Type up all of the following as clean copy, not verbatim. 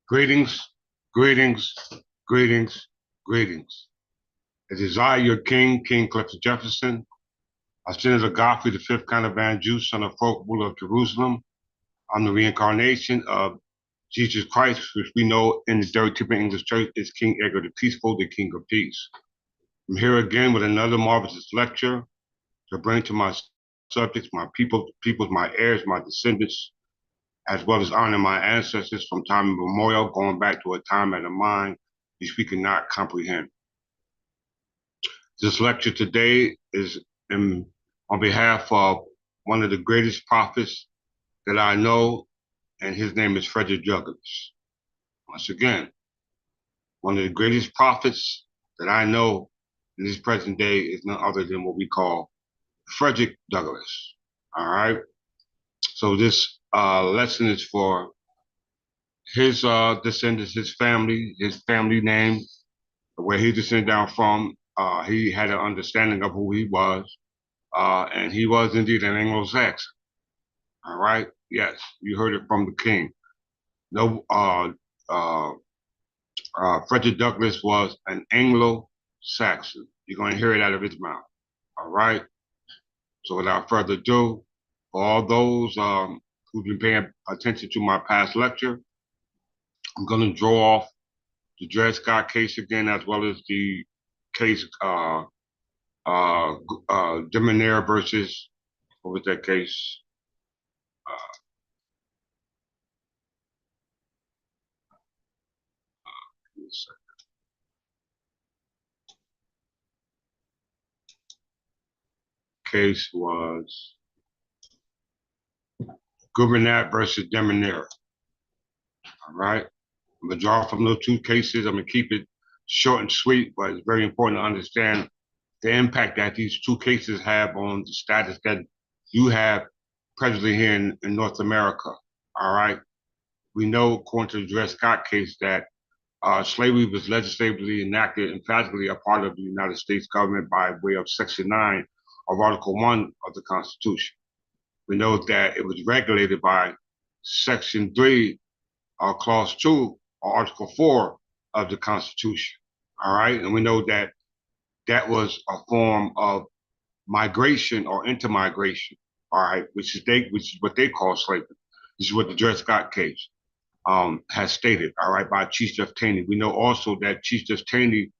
Greetings, greetings, greetings, greetings. It is I, your king, King Clifford Jefferson, a Senator Godfrey, the fifth Canavan Jew, son of folk, ruler of Jerusalem. I'm the reincarnation of Jesus Christ, which we know in the stereotypical English church is King Edgar the Peaceful, the King of Peace. I'm here again with another marvelous lecture to bring to my subjects, my peoples, my heirs, my descendants, as well as honor my ancestors from time immemorial, going back to a time and a mind which we cannot comprehend. This lecture today is on behalf of one of the greatest prophets that I know, and his name is Frederick Douglass. Once again, one of the greatest prophets that I know in this present day is none other than what we call Frederick Douglass. All right. So this lesson is for his descendants, his family name, where he descended down from. He had an understanding of who he was, and he was indeed an Anglo-Saxon. All right. Yes, you heard it from the king. No, Frederick Douglass was an Anglo-Saxon. You're going to hear it out of his mouth. All right. So without further ado, for all those who've been paying attention to my past lecture, I'm going to draw off the Dred Scott case again, as well as the case Demenaire versus, what was that case? Case was Gouverneur versus Demenaire. All right. I'm going to draw from those two cases. I'm going to keep it short and sweet, but it's very important to understand the impact that these two cases have on the status that you have presently here in North America. All right. We know, according to the Dred Scott case, that slavery was legislatively enacted emphatically a part of the United States government by way of Section 9 of Article 1 of the Constitution. We know that it was regulated by Section 3, Clause 2, or Article 4 of the Constitution. All right. And we know that that was a form of migration or intermigration. All right. Which is what they call slavery. This is what the Dred Scott case has stated, all right, by Chief Justice Taney. We know also that Chief Justice Taney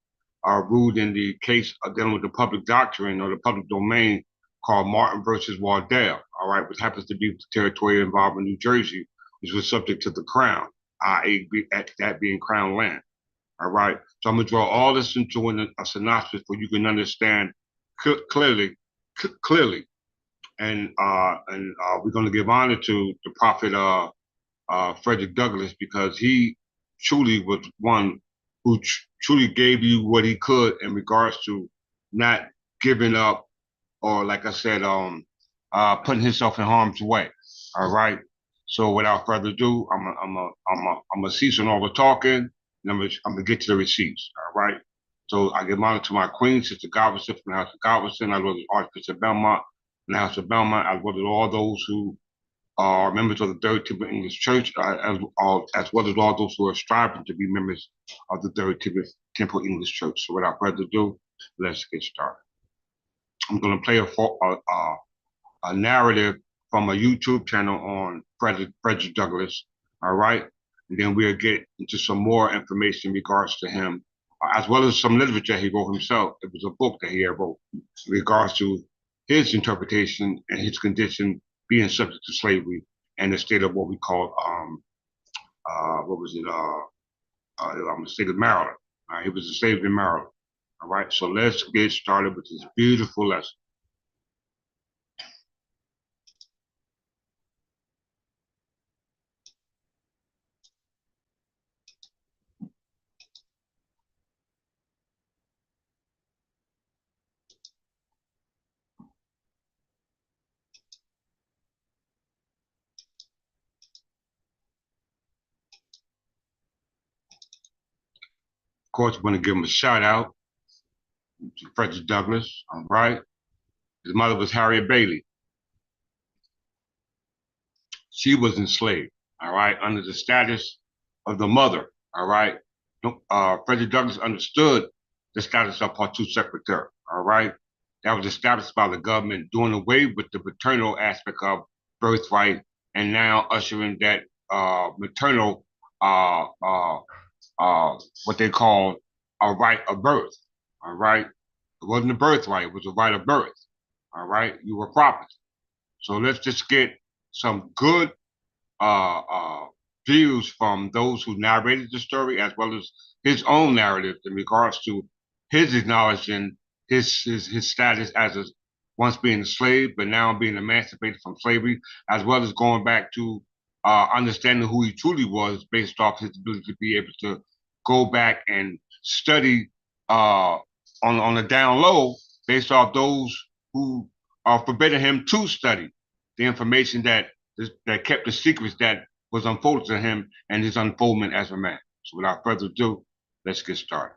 ruled in the case dealing with the public doctrine or the public domain called Martin versus Wardell, all right, which happens to be the territory involved in New Jersey, which was subject to the Crown, i.e., that being Crown land, all right. So I'm going to draw all this into a synopsis where you can understand clearly, and we're going to give honor to the prophet Frederick Douglass, because he truly was one who truly gave you what he could in regards to not giving up, or like I said, putting himself in harm's way. All right. So without further ado, I'm gonna cease on all the talking, and I'm gonna get to the receipts. All right. So I give honor to my queen, Sister Galveston from the House of Galveston, as well as Archbishop Belmont from the House of Belmont, as well as all those who are members of the Third Temple English Church, as well as all those who are striving to be members of the Third Temple English Church. So without further ado, let's get started. I'm going to play a narrative from a YouTube channel on Frederick Douglass, all right? And then we'll get into some more information in regards to him, as well as some literature he wrote himself. It was a book that he wrote in regards to his interpretation and his condition being subject to slavery and the state of what we call, I'm going to say the Maryland. He was a slave in Maryland. All right, so let's get started with this beautiful lesson. Of course, I'm going to give him a shout out to Frederick Douglass, all right? His mother was Harriet Bailey. She was enslaved, all right, under the status of the mother. All right. Frederick Douglass understood the status of part two secretary. All right. That was established by the government, doing away with the paternal aspect of birthright, and now ushering that maternal, uh, uh, what they call a right of birth. All right. It wasn't a birthright; it was a right of birth. All right. You were property. So let's just get some good uh, uh, views from those who narrated the story, as well as his own narrative in regards to his acknowledging his status as a once being a slave, but now being emancipated from slavery, as well as going back to understanding who he truly was based off his ability to be able to go back and study on the down low based off those who are forbidding him to study the information that kept the secrets that was unfolded to him and his unfoldment as a man. So without further ado, let's get started.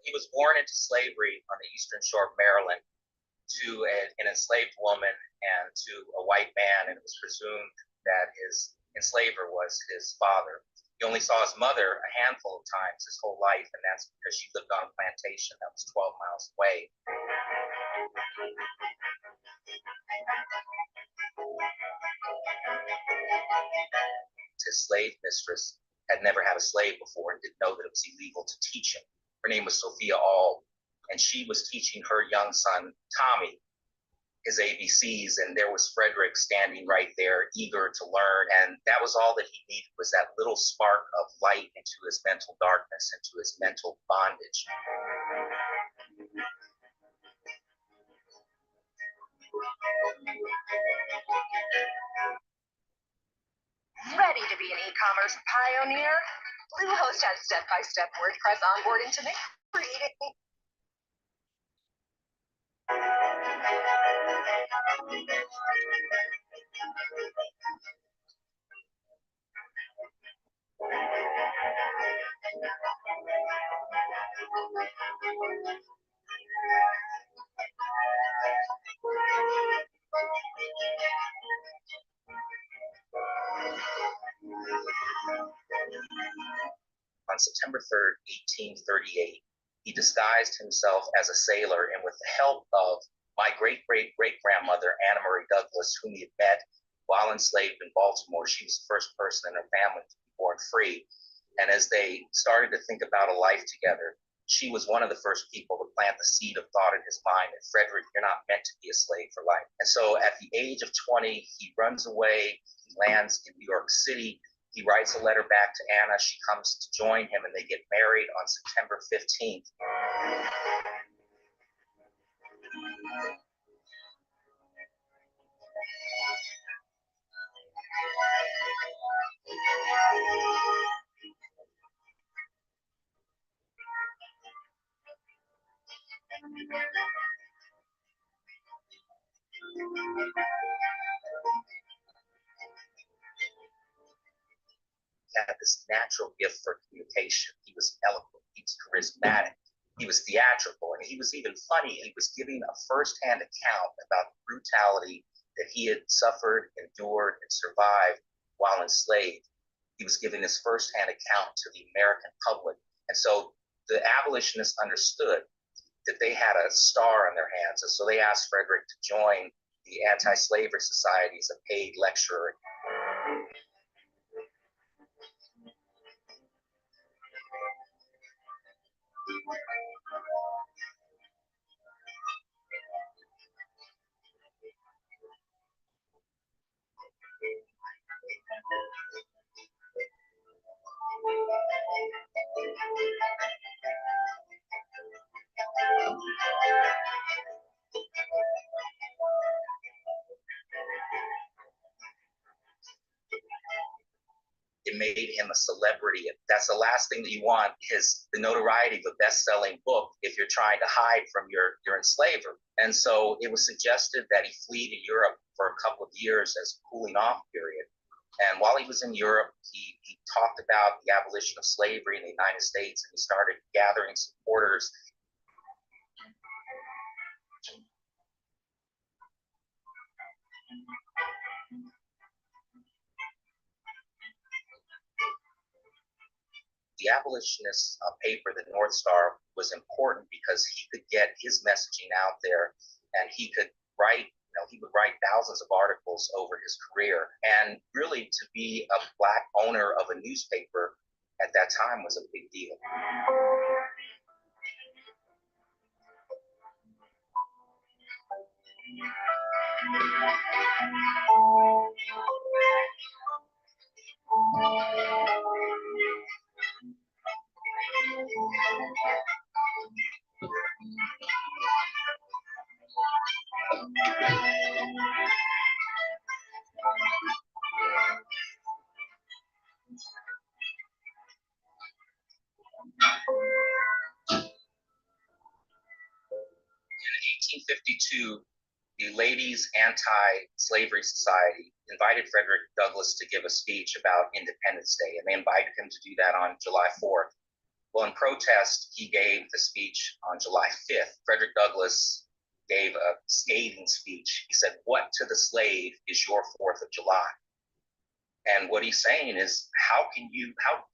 He was born into slavery on the eastern shore of Maryland to an enslaved woman and to a white man, and it was presumed that his enslaver was his father. He only saw his mother a handful of times his whole life, and that's because she lived on a plantation that was 12 miles away. His slave mistress had never had a slave before and didn't know that it was illegal to teach him. Her name was Sophia Auld, and she was teaching her young son, Tommy, his ABCs, and there was Frederick standing right there, eager to learn, and that was all that he needed, was that little spark of light into his mental darkness, into his mental bondage. Ready to be an e-commerce pioneer? Bluehost has step-by-step WordPress onboarding to make creating. On September 3rd, 1838, he disguised himself as a sailor, and with the help of my great-great-great-grandmother, Anna Murray Douglass, whom he had met while enslaved in Baltimore, she was the first person in her family to be born free. And as they started to think about a life together, she was one of the first people to plant the seed of thought in his mind that, Frederick, you're not meant to be a slave for life. And so at the age of 20, he runs away, he lands in New York City. He writes a letter back to Anna. She comes to join him, and they get married on September 15th. Had this natural gift for communication. He was eloquent, he was charismatic, he was theatrical, and he was even funny. He was giving a firsthand account about the brutality that he had suffered, endured, and survived while enslaved. He was giving his firsthand account to the American public. And so the abolitionists understood that they had a star on their hands. And so they asked Frederick to join the Anti-Slavery Society as a paid lecturer. it made him a celebrity. That's the last thing that you want, is the notoriety of a best-selling book if you're trying to hide from your enslaver. And so it was suggested that he flee to Europe for a couple of years as a cooling off period. And while he was in Europe, he talked about the abolition of slavery in the United States, and he started gathering supporters. The abolitionist paper, the North Star, was important because he could get his messaging out there, and he could write, he would write thousands of articles over his career. And really, to be a Black owner of a newspaper at that time was a big deal. In 1852, the Ladies Anti-Slavery Society invited Frederick Douglass to give a speech about Independence Day, and they invited him to do that on July 4th. Well, in protest, he gave the speech on July 5th. Frederick Douglass gave a scathing speech. He said, "What to the slave is your 4th of July?" And what he's saying is, how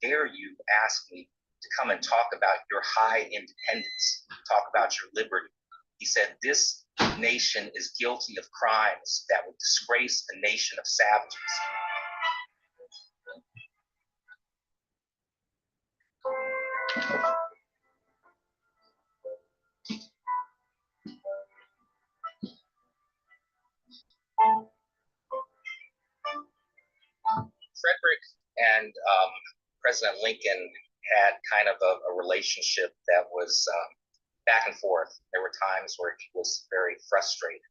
dare you ask me to come and talk about your high independence, talk about your liberty? He said, "This nation is guilty of crimes that would disgrace a nation of savages." Frederick and President Lincoln had kind of a relationship that was back and forth. There were times where he was very frustrated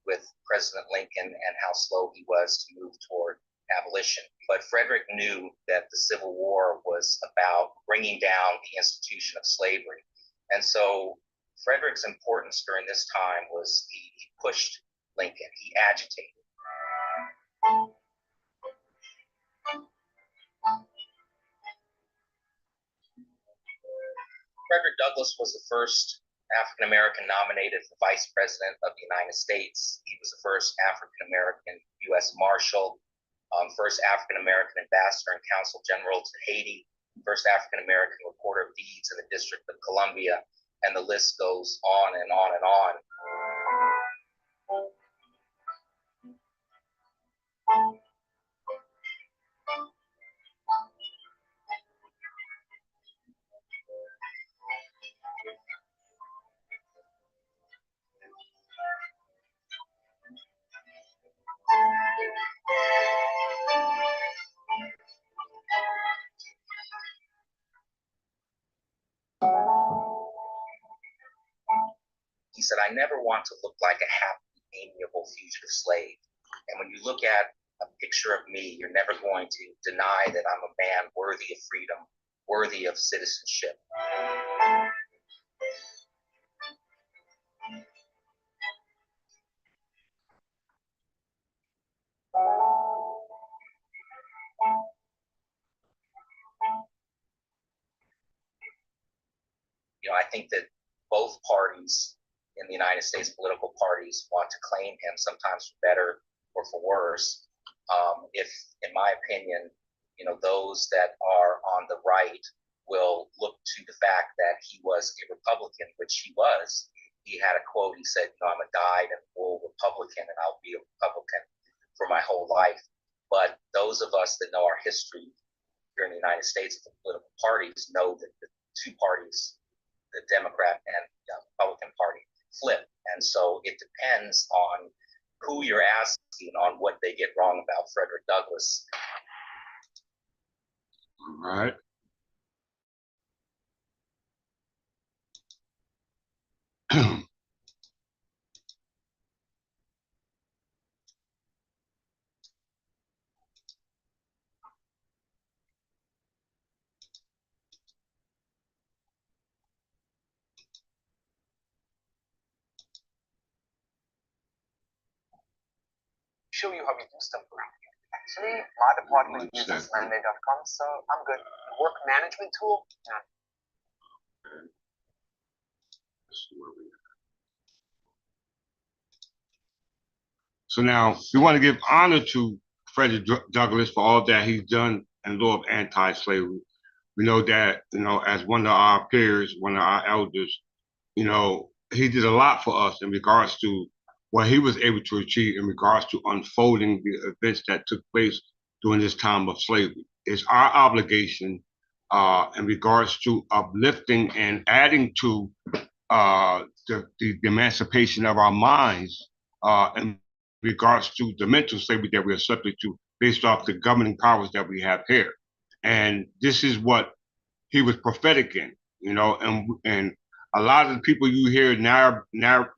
with President Lincoln and how slow he was to move toward abolition. But Frederick knew that the Civil War was about bringing down the institution of slavery. And so Frederick's importance during this time was he pushed Lincoln, he agitated. Frederick Douglass was the first African-American nominated for Vice President of the United States. He was the first African-American U.S. Marshal, first African-American ambassador and consul general to Haiti, first African-American reporter of deeds in the District of Columbia, and the list goes on and on and on. He said, "I never want to look like a happy, amiable fugitive slave. And when you look at a picture of me, you're never going to deny that I'm a man worthy of freedom, worthy of citizenship." I think that both parties in the United States, political parties, want to claim him, sometimes for better or for worse. If, in my opinion, those that are on the right will look to the fact that he was a Republican, which he was. He had a quote, he said, "I'm a dyed and wool Republican, and I'll be a Republican for my whole life." But those of us that know our history here in the United States, the political parties, know that the two parties, the Democrat and Republican Party, flip. And so it depends on who you're asking on what they get wrong about Frederick Douglass. All right. show you how we do stuff around here. Actually, my department uses manmade.com, so I'm good. Work management tool? Yeah. So now we want to give honor to Frederick Douglass for all that he's done in law of anti-slavery. We know that, as one of our peers, one of our elders, he did a lot for us in regards to what he was able to achieve in regards to unfolding the events that took place during this time of slavery. It's our obligation in regards to uplifting and adding to the emancipation of our minds in regards to the mental slavery that we are subject to based off the governing powers that we have here. And this is what he was prophetic in, and a lot of the people you hear now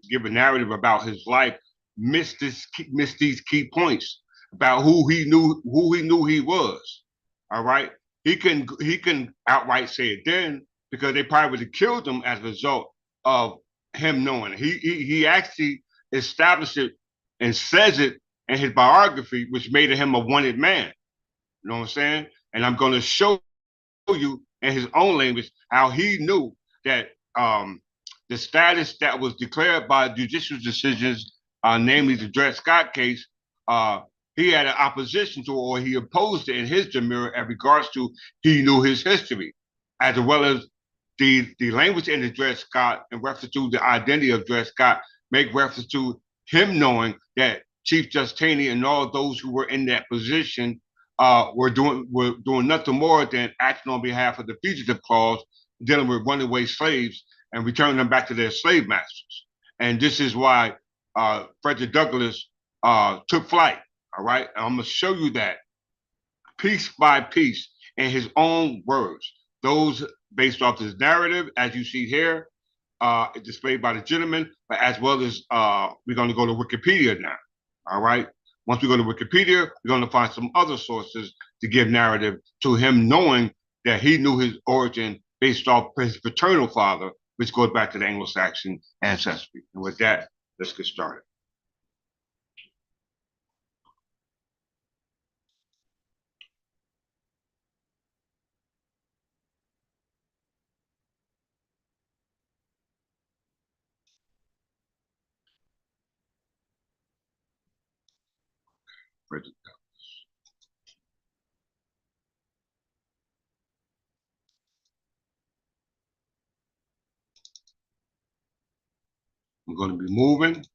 give a narrative about his life miss these key points about who he knew he was. All right, he can outright say it then because they probably would have killed him as a result of him knowing. He actually established it and says it in his biography, which made him a wanted man. You know what I'm saying? And I'm going to show you in his own language how he knew that the status that was declared by judicial decisions, namely the Dred Scott case, he had an opposition to, or he opposed it in his demurrer as regards to he knew his history, as well as the language in the Dred Scott in reference to the identity of Dred Scott make reference to him knowing that Chief Justice Taney and all those who were in that position were doing nothing more than acting on behalf of the fugitive clause, dealing with runaway slaves and returning them back to their slave masters. And this is why Frederick Douglass took flight. All right, and I'm gonna show you that piece by piece in his own words. Those based off his narrative, as you see here, displayed by the gentleman, but as well as we're going to go to Wikipedia now. All right. Once we go to Wikipedia, we're going to find some other sources to give narrative to him knowing that he knew his origin based off his paternal father, which goes back to the Anglo-Saxon ancestry. And with that, let's get started. Frederick Douglass. I'm going to be moving.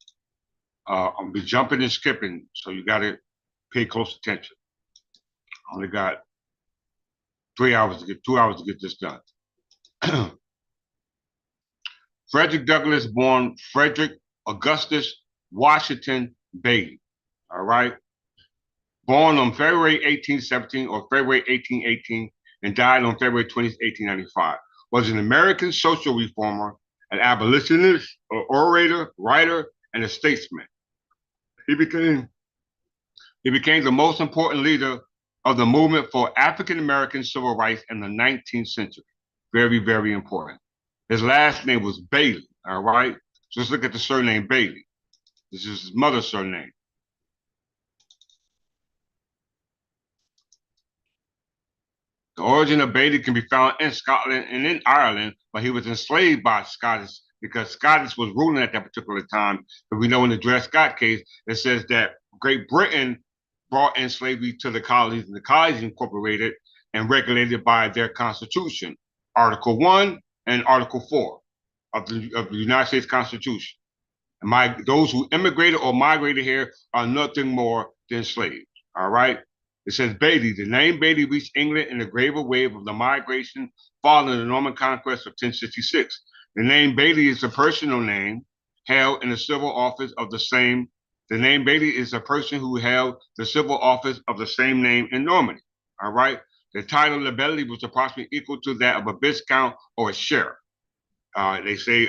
I'm going to be jumping and skipping, so you got to pay close attention. I only got 2 hours to get this done. Frederick Douglass, born Frederick Augustus Washington Bailey. All right. Born on February 1817 or February 1818 and died on February 20, 1895. Was an American social reformer, an abolitionist, an orator, writer, and a statesman. He became the most important leader of the movement for African American civil rights in the 19th century. Very, very important. His last name was Bailey. All right. So let's look at the surname Bailey. This is his mother's surname. The origin of Bailey can be found in Scotland and in Ireland, but he was enslaved by Scottish because Scottish was ruling at that particular time. But we know in the Dred Scott case, it says that Great Britain brought in slavery to the colonies, and the colonies incorporated and regulated by their constitution, Article 1 and Article 4 of the United States Constitution. And those who immigrated or migrated here are nothing more than slaves. All right. It says Bailey. The name Bailey reached England in the graver wave of the migration following the Norman conquest of 1066. The name Bailey is a personal name held in the civil office of the same. The name Bailey is a person who held the civil office of the same name in Normandy. All right. The title of Bailey was approximately equal to that of a viscount or a sheriff. They say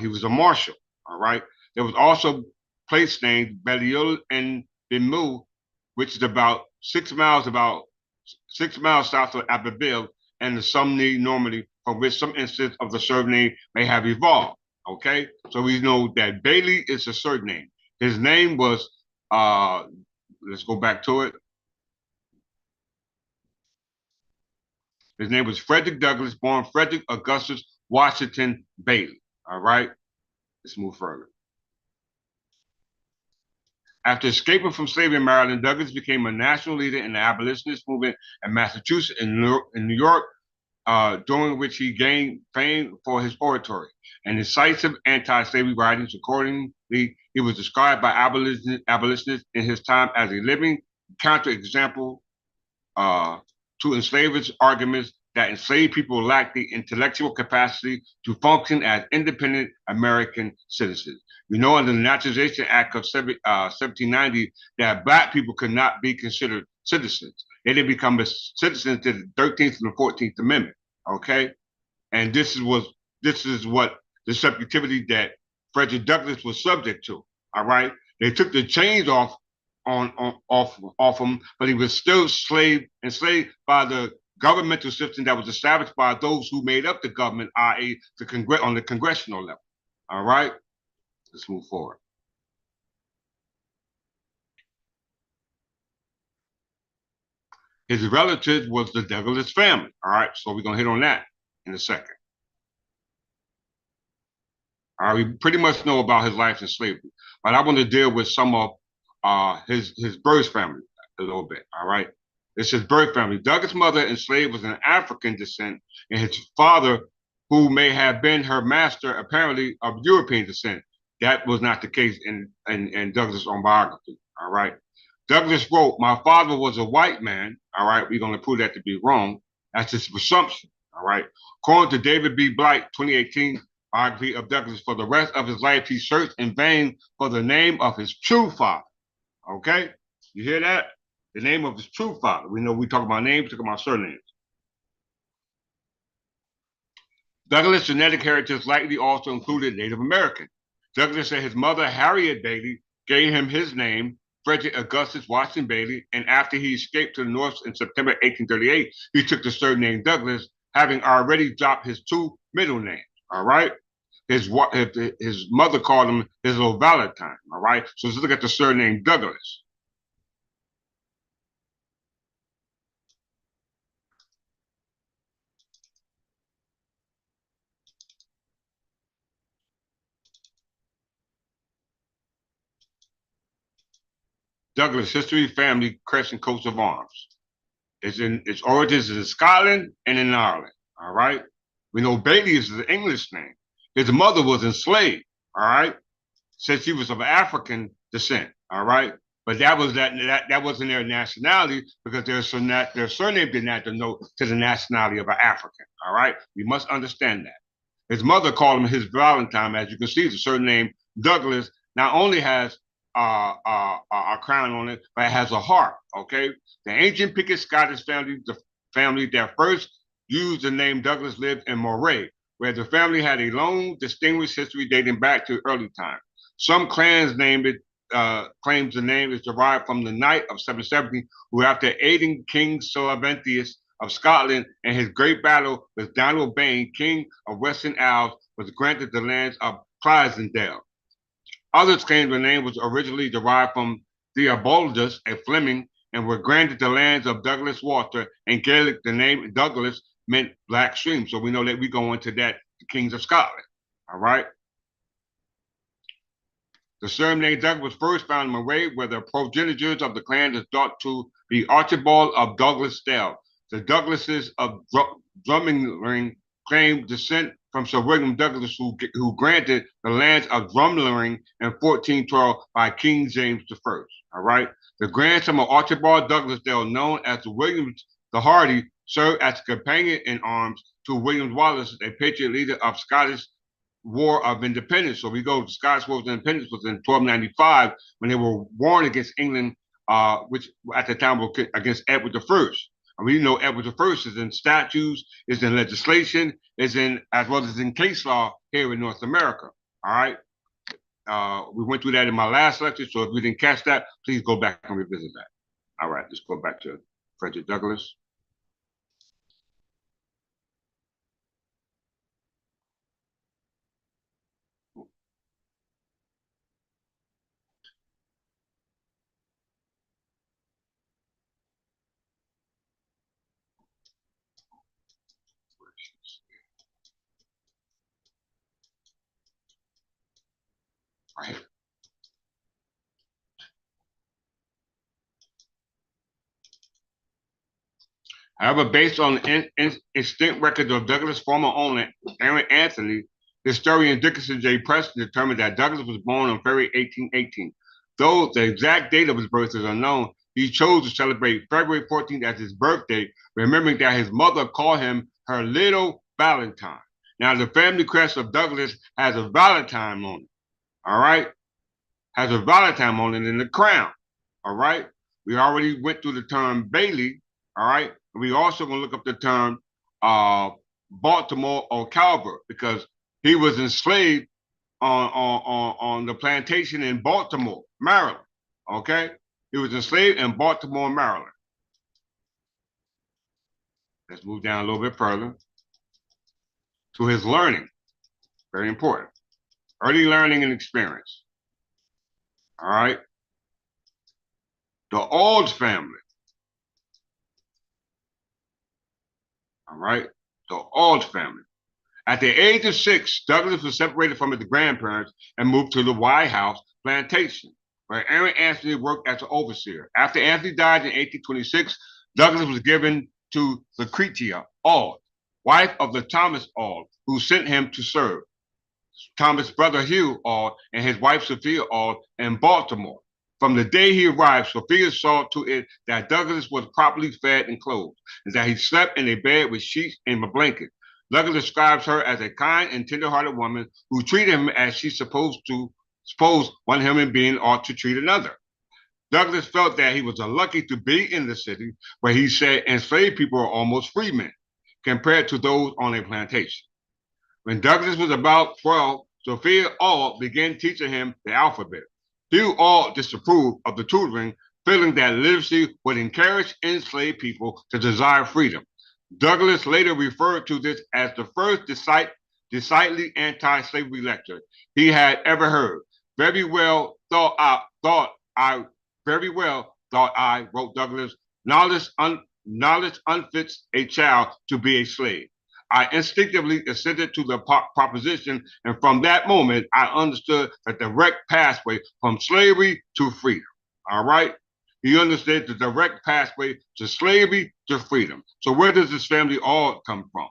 he was a marshal. All right. There was also place named Balliol and Bimu, which is about 6 miles south of Abbeville and the Sumney, Normandy, from which some instances of the surname may have evolved. Okay, so we know that Bailey is a surname. His name was let's go back to it. His name was Frederick Douglass, born Frederick Augustus Washington Bailey. All right, let's move further. After escaping from slavery in Maryland, Douglass became a national leader in the abolitionist movement in Massachusetts and New York, during which he gained fame for his oratory and incisive anti-slavery writings. Accordingly, he was described by abolitionists in his time as a living counterexample to enslavers' arguments that enslaved people lacked the intellectual capacity to function as independent American citizens. We know under the Naturalization Act of 1790 that Black people could not be considered citizens. They didn't become citizens to the 13th and the 14th Amendment. Okay, and this is what the subjectivity that Frederick Douglass was subject to. All right, they took the chains off him, but he was still enslaved by the governmental system that was established by those who made up the government, i.e., on the congressional level. All right, let's move forward. His relative was the Douglas family. All right, so we're gonna hit on that in a second. All right, we pretty much know about his life in slavery, but I want to deal with some of his birth family a little bit. All right, it's his birth family. Douglas' mother enslaved was an African descent, and his father, who may have been her master, apparently of European descent. That was not the case in Douglas' own biography. All right. Douglas wrote, "My father was a white man." All right, we're going to prove that to be wrong. That's his presumption. All right. According to David B. Blight, 2018 biography of Douglas, for the rest of his life, he searched in vain for the name of his true father. Okay, you hear that? The name of his true father. We know we talk about names, talk about surnames. Douglas' genetic heritage likely also included Native American. Douglas said his mother, Harriet Bailey, gave him his name, Frederick Augustus Washington Bailey, and after he escaped to the North in September 1838, he took the surname Douglas, having already dropped his two middle names. All right. His mother called him his little Valentine. All right. So let's look at the surname Douglas. Douglas history, family, crest, and coats of arms. Its origins is in Scotland and in Ireland. All right. We know Bailey is an English name. His mother was enslaved. All right. Said she was of African descent. All right. But that wasn't their nationality because their surname did not denote to the nationality of an African. All right. We must understand that. His mother called him his Valentine. As you can see, the surname Douglas not only has a crown on it, but it has a heart. Okay, the ancient Picket Scottish family, the family that first used the name Douglas, lived in Moray, where the family had a long, distinguished history dating back to early times. Some clans claims the name is derived from the Knight of 770, who, after aiding King Solventius of Scotland in his great battle with Donald Bain, King of Western Isles, was granted the lands of Clydesdale. Others claim the name was originally derived from Theobaldus, a Fleming, and were granted the lands of Douglas Water. In Gaelic, the name Douglas meant black stream. So we know that we go into that, the kings of Scotland. All right. The surname Douglas was first found in Moray, where the progenitors of the clan is thought to be Archibald of Douglasdale. The Douglases of Drumlingling claimed descent from Sir William Douglas, who granted the lands of Drumlingling in 1412 by King James I. All right. The grandson of Archibald Douglasdale, known as Williams the Hardy, served as a companion in arms to William Wallace, a patriot leader of Scottish War of Independence. So we go to Scottish War of Independence was in 1295 when they were warring against England, which at the time were against Edward I. And we know Edward I is in statutes, is in legislation, is in as well as in case law here in North America. All right. We went through that in my last lecture, so if you didn't catch that, please go back and revisit that. All right, let's go back to Frederick Douglass. However, based on extant records of Douglas' former owner, Aaron Anthony, historian Dickinson J. Preston determined that Douglas was born on February 1818. Though the exact date of his birth is unknown, he chose to celebrate February 14th as his birthday, remembering that his mother called him her little Valentine. Now, the family crest of Douglas has a Valentine on it, all right? Has a Valentine on it in the crown, all right? We already went through the term Bailey, all right? We also going to look up the term Baltimore or Calvert because he was enslaved on the plantation in Baltimore, Maryland, okay? He was enslaved in Baltimore, Maryland. Let's move down a little bit further to his learning. Very important. Early learning and experience. All right. The Auld family. All right. The Auld family. At the age of 6, Douglas was separated from his grandparents and moved to the White House plantation, where Aaron Anthony worked as an overseer. After Anthony died in 1826, Douglas was given to Lucretia Auld, wife of the Thomas Auld, who sent him to serve. Thomas' brother Hugh Auld and his wife Sophia Auld in Baltimore. From the day he arrived, Sophia saw to it that Douglas was properly fed and clothed, and that he slept in a bed with sheets and a blanket. Douglas describes her as a kind and tender-hearted woman who treated him as she supposed one human being ought to treat another. Douglas felt that he was unlucky to be in the city, where he said enslaved people are almost free men, compared to those on a plantation. When Douglas was about 12, Sophia Auld began teaching him the alphabet. Hugh Auld disapproved of the tutoring, feeling that literacy would encourage enslaved people to desire freedom. Douglas later referred to this as the first decidedly anti-slavery lecture he had ever heard. Very well thought I, wrote Douglas. Knowledge unfits a child to be a slave. I instinctively assented to the proposition, and from that moment, I understood the direct pathway from slavery to freedom. All right? He understood the direct pathway to slavery to freedom. So where does this family all come from?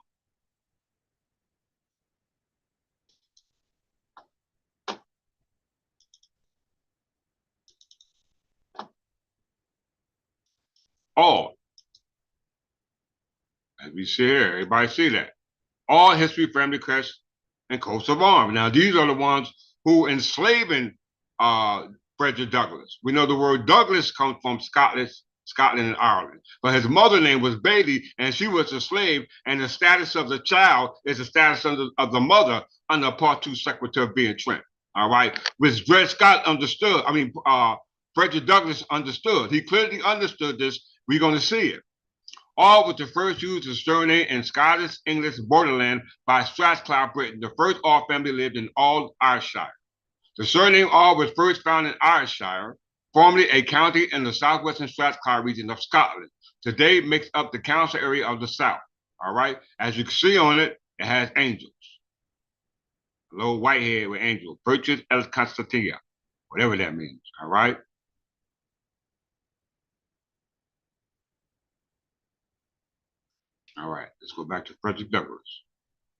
All. As we see here, everybody see that. All history, family crest, and coats of arms. Now, these are the ones who enslaving Frederick Douglass. We know the word Douglas comes from Scotland and Ireland. But his mother name was Bailey, and she was a slave, and the status of the child is the status of the mother under Part 2, Secretary of being Trent. All right? Which Dred Scott understood. Frederick Douglass understood. He clearly understood this. We're going to see it. All was the first use of surname in Scottish English borderland by Strathclyde, Britain. The first Auld family lived in Auld, Ayrshire. The surname Auld was first found in Ayrshire, formerly a county in the southwestern Strathclyde region of Scotland. Today makes up the council area of the south. All right. As you can see on it, it has angels. A little white head with angels. Virtus et Constantia, whatever that means. All right. All right, let's go back to Frederick Douglass.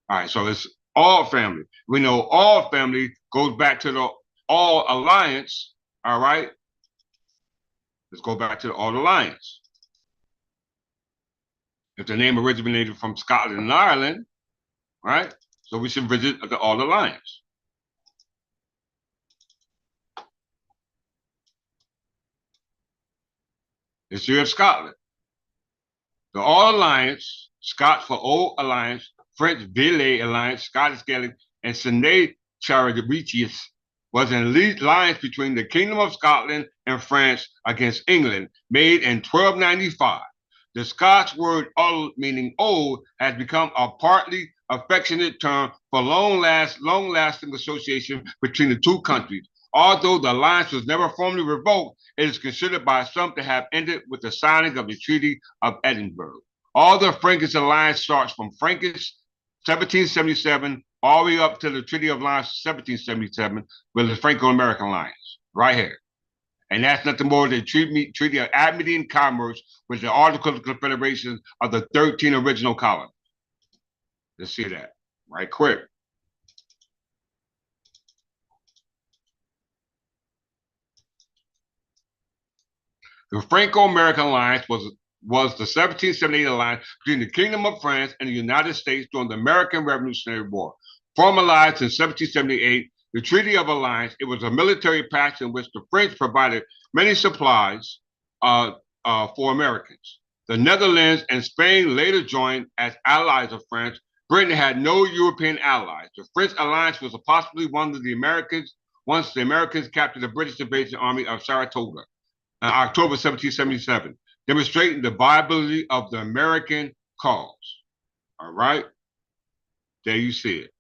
All right, so it's Auld family. We know Auld family goes back to the Auld Alliance. All right, let's go back to the Auld Alliance. If the name originated from Scotland and Ireland, right? So we should visit the Auld Alliance. History of Scotland. The Auld Alliance, Scots for Old Alliance, French Ville Alliance, Scottish Gaelic, and Sine Charibetius, was an alliance between the Kingdom of Scotland and France against England, made in 1295. The Scots word old, meaning old, has become a partly affectionate term for long-lasting association between the two countries. Although the alliance was never formally revoked, it is considered by some to have ended with the signing of the Treaty of Edinburgh. All the Frankish alliance starts from Frankish 1777 all the way up to the Treaty of Alliance 1777 with the Franco-American alliance, right here. And that's nothing more than Treaty of Amity and Commerce with the Articles of Confederation of the 13 original colonies. Let's see that right quick. The Franco-American Alliance was the 1778 alliance between the Kingdom of France and the United States during the American Revolutionary War. Formalized in 1778, the Treaty of Alliance, it was a military pact in which the French provided many supplies for Americans. The Netherlands and Spain later joined as allies of France. Britain had no European allies. The French alliance was possibly one of the Americans once the Americans captured the British invasion army of Saratoga in October 1777, demonstrating the viability of the American cause. All right? There you see it.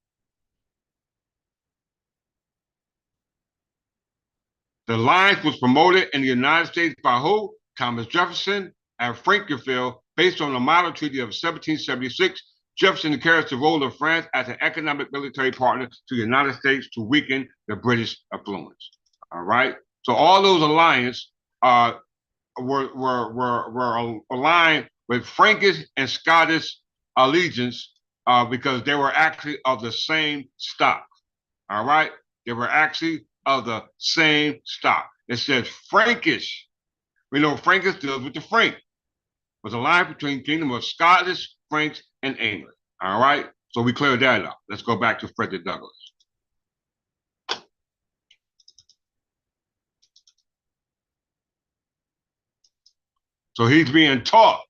The alliance was promoted in the United States by who? Thomas Jefferson at Frankenfield, based on the Model Treaty of 1776. Jefferson encouraged the role of France as an economic military partner to the United States to weaken the British influence. All right? So all those alliances were aligned with Frankish and Scottish allegiance because they were actually of the same stock. All right? They were actually of the same stock. It says Frankish. We know Frankish deals with the Frank. It was a line between Kingdom of Scottish, Franks, and England. All right? So we cleared that up. Let's go back to Frederick Douglass. So he's being taught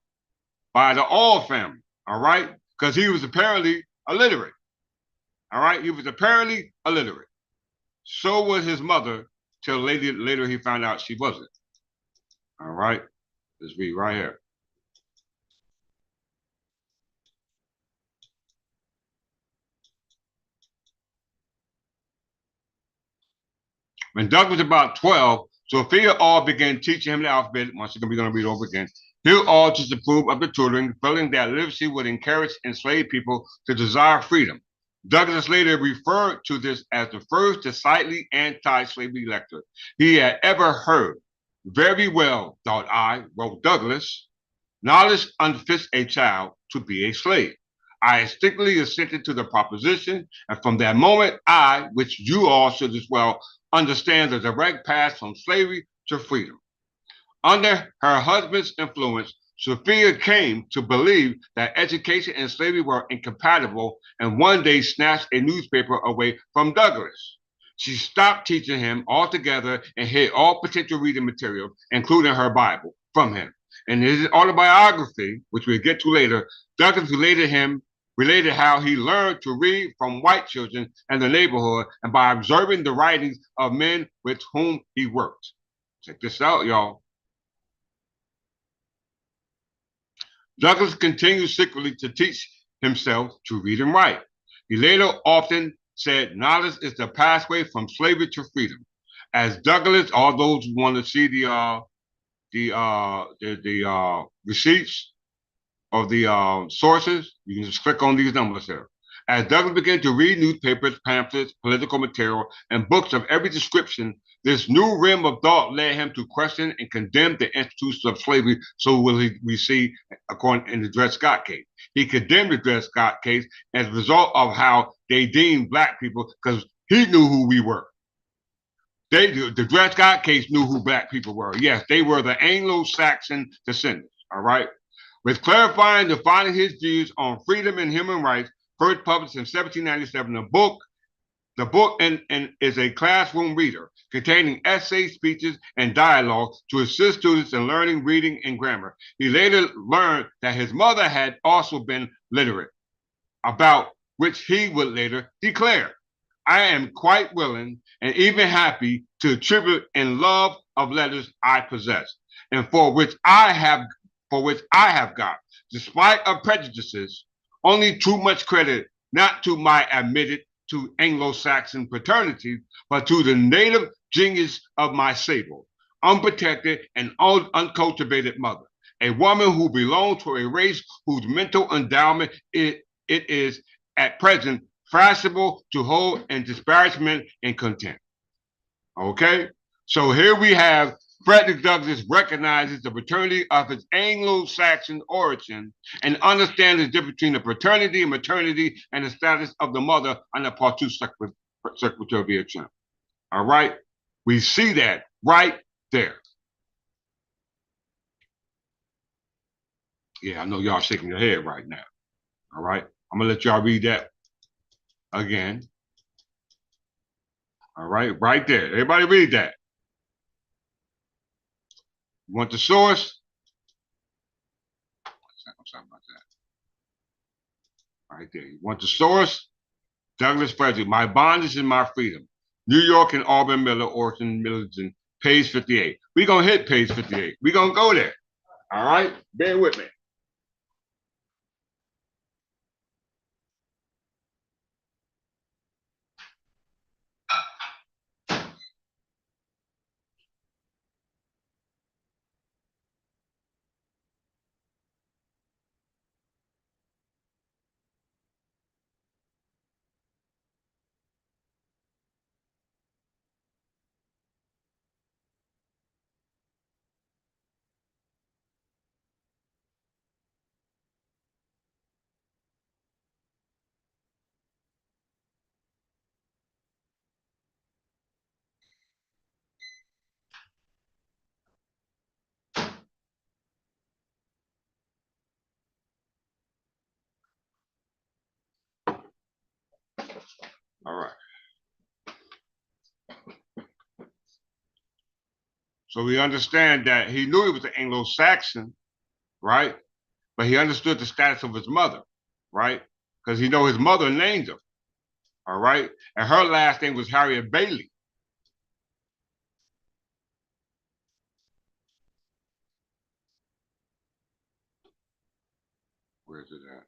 by the All family, all right? Because he was apparently illiterate. All right? He was apparently illiterate. So was his mother, till later he found out she wasn't. All right? Let's read right here. When Doug was about 12, Sophia All began teaching him the alphabet. Once again, we're going to read over again. Hill all disapproved of the tutoring, feeling that literacy would encourage enslaved people to desire freedom. Douglas later referred to this as the first decidedly anti-slavery lecture he had ever heard. Very well, thought I, wrote Douglas, knowledge unfits a child to be a slave. I instinctively assented to the proposition, and from that moment, I, which you all should as well, understand the direct path from slavery to freedom. Under her husband's influence, Sophia came to believe that education and slavery were incompatible, and one day snatched a newspaper away from Douglas. She stopped teaching him altogether and hid all potential reading material, including her Bible, from him. In his autobiography, which we'll get to later, Douglas related how he learned to read from white children in the neighborhood and by observing the writings of men with whom he worked. Check this out, y'all. Douglas continued secretly to teach himself to read and write. He later often said knowledge is the pathway from slavery to freedom. As Douglas, all those who want to see the receipts of the sources, you can just click on these numbers here. As Douglas began to read newspapers, pamphlets, political material, and books of every description, this new realm of thought led him to question and condemn the institutions of slavery. So we see, according in the Dred Scott case. He condemned the Dred Scott case as a result of how they deemed Black people, because he knew who we were. The Dred Scott case knew who Black people were. Yes, they were the Anglo-Saxon descendants, all right? With clarifying and defining his views on freedom and human rights, first published in 1797, the book is a classroom reader containing essays, speeches, and dialogue to assist students in learning, reading, and grammar. He later learned that his mother had also been literate, about which he would later declare, I am quite willing and even happy to attribute in love of letters I possess, and for which I have got, despite of prejudices, only too much credit, not to my admitted to Anglo-Saxon paternity, but to the native genius of my sable, unprotected and uncultivated mother, a woman who belongs to a race whose mental endowment it is at present fashionable to hold in disparagement and contempt. Okay? So here we have Frederick Douglass recognizes the paternity of his Anglo-Saxon origin and understands the difference between the paternity and maternity and the status of the mother under Part 2 Secretary of Champ. All right? We see that right there. Yeah, I know y'all shaking your head right now. All right? I'm going to let y'all read that again. All right? Right there. Everybody read that. You want the source? I'm sorry about that. Right there. You want the source? Douglas Frederick, My Bondage and My Freedom. New York and Auburn Miller, Orson Middleton, page 58. We're going to hit page 58. We're going to go there. All right? Bear with me. All right. So we understand that he knew he was an Anglo-Saxon, right? But he understood the status of his mother, right? Because he know his mother named him, all right? And her last name was Harriet Bailey. Where's it at?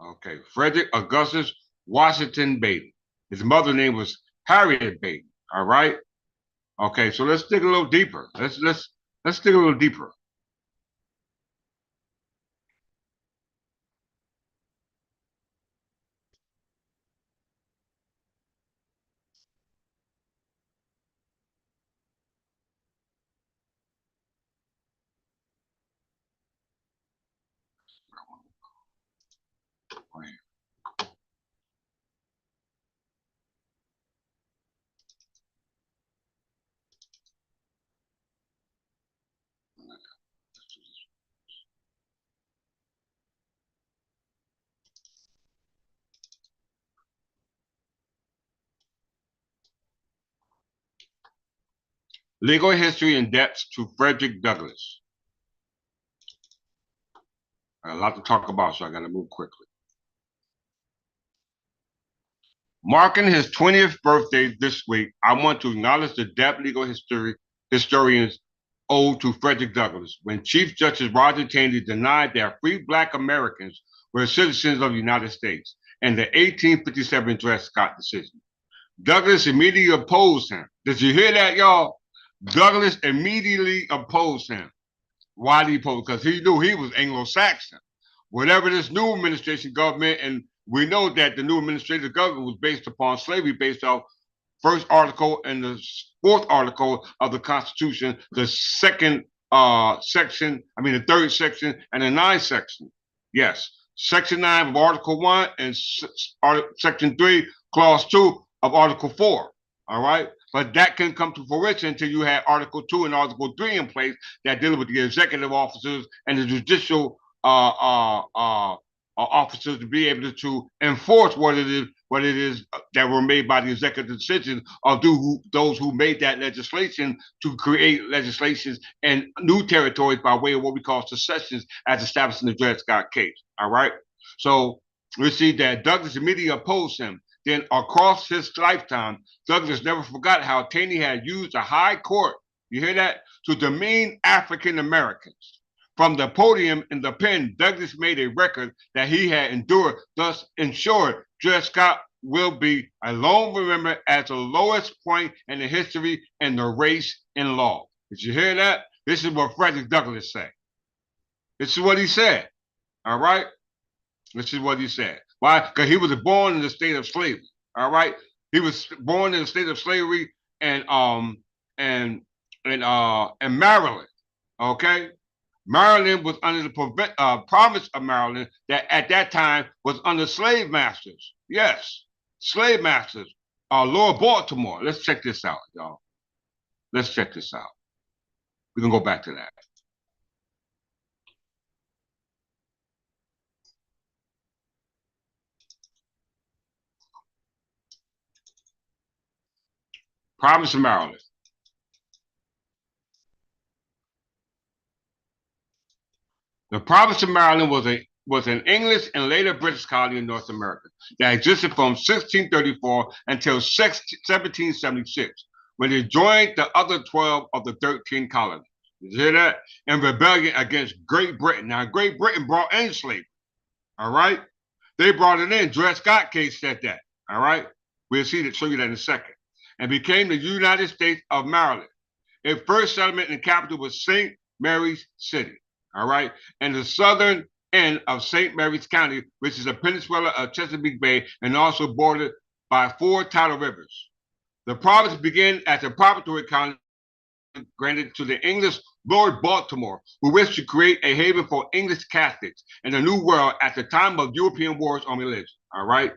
Okay, Frederick Augustus Washington Bailey. His mother's name was Harriet Bailey. All right. Okay, so let's dig a little deeper. Let's dig a little deeper. Legal history and debts to Frederick Douglass. A lot to talk about, so I got to move quickly. Marking his 20th birthday this week, I want to acknowledge the debt legal historians owe to Frederick Douglass when Chief Justice Roger Taney denied that free Black Americans were citizens of the United States and the 1857 Dred Scott decision. Douglass immediately opposed him. Did you hear that, y'all? Douglass immediately opposed him. Why did he oppose? Because he knew he was Anglo-Saxon. Whatever this new administration government, and we know that the new administrative government was based upon slavery, based off first article and the fourth article of the Constitution, the second section, the third section, and the ninth section. Yes, Section 9 of Article 1 and Section 3, Clause 2 of Article 4. All right. But that can come to fruition until you had Article 2 and Article 3 in place that deal with the executive officers and the judicial officers to be able to enforce what it is that were made by the executive decision of those who made that legislation to create legislations and new territories by way of what we call secessions as established in the Dred Scott case. All right. So we see that Douglass immediately opposed him. Then across his lifetime, Douglass never forgot how Taney had used the high court, you hear that, to demean African Americans. From the podium in the pen, Douglass made a record that he had endured, thus ensured Dred Scott will be alone remembered as the lowest point in the history and the race in law. Did you hear that? This is what Frederick Douglass said. This is what he said. All right? This is what he said. Why? Because he was born in the state of slavery. All right. He was born in a state of slavery and Maryland. Okay. Maryland was under the province of Maryland that at that time was under slave masters. Yes, slave masters. Lord Baltimore. Let's check this out, y'all. Let's check this out. We can go back to that. Province of Maryland. The province of Maryland was an English and later British colony in North America that existed from 1634 until 1776, when it joined the other 12 of the 13 colonies. You hear that? In rebellion against Great Britain. Now, Great Britain brought in slavery. All right? They brought it in. Dred Scott case said that. All right? We'll show you that in a second. And became the United States of Maryland. Its first settlement and capital was St. Mary's City. All right, and the southern end of St. Mary's County, which is a peninsula of Chesapeake Bay and also bordered by 4 tidal rivers. The province began as a proprietary colony granted to the English Lord Baltimore, who wished to create a haven for English Catholics in the New World at the time of European wars on religion. All right.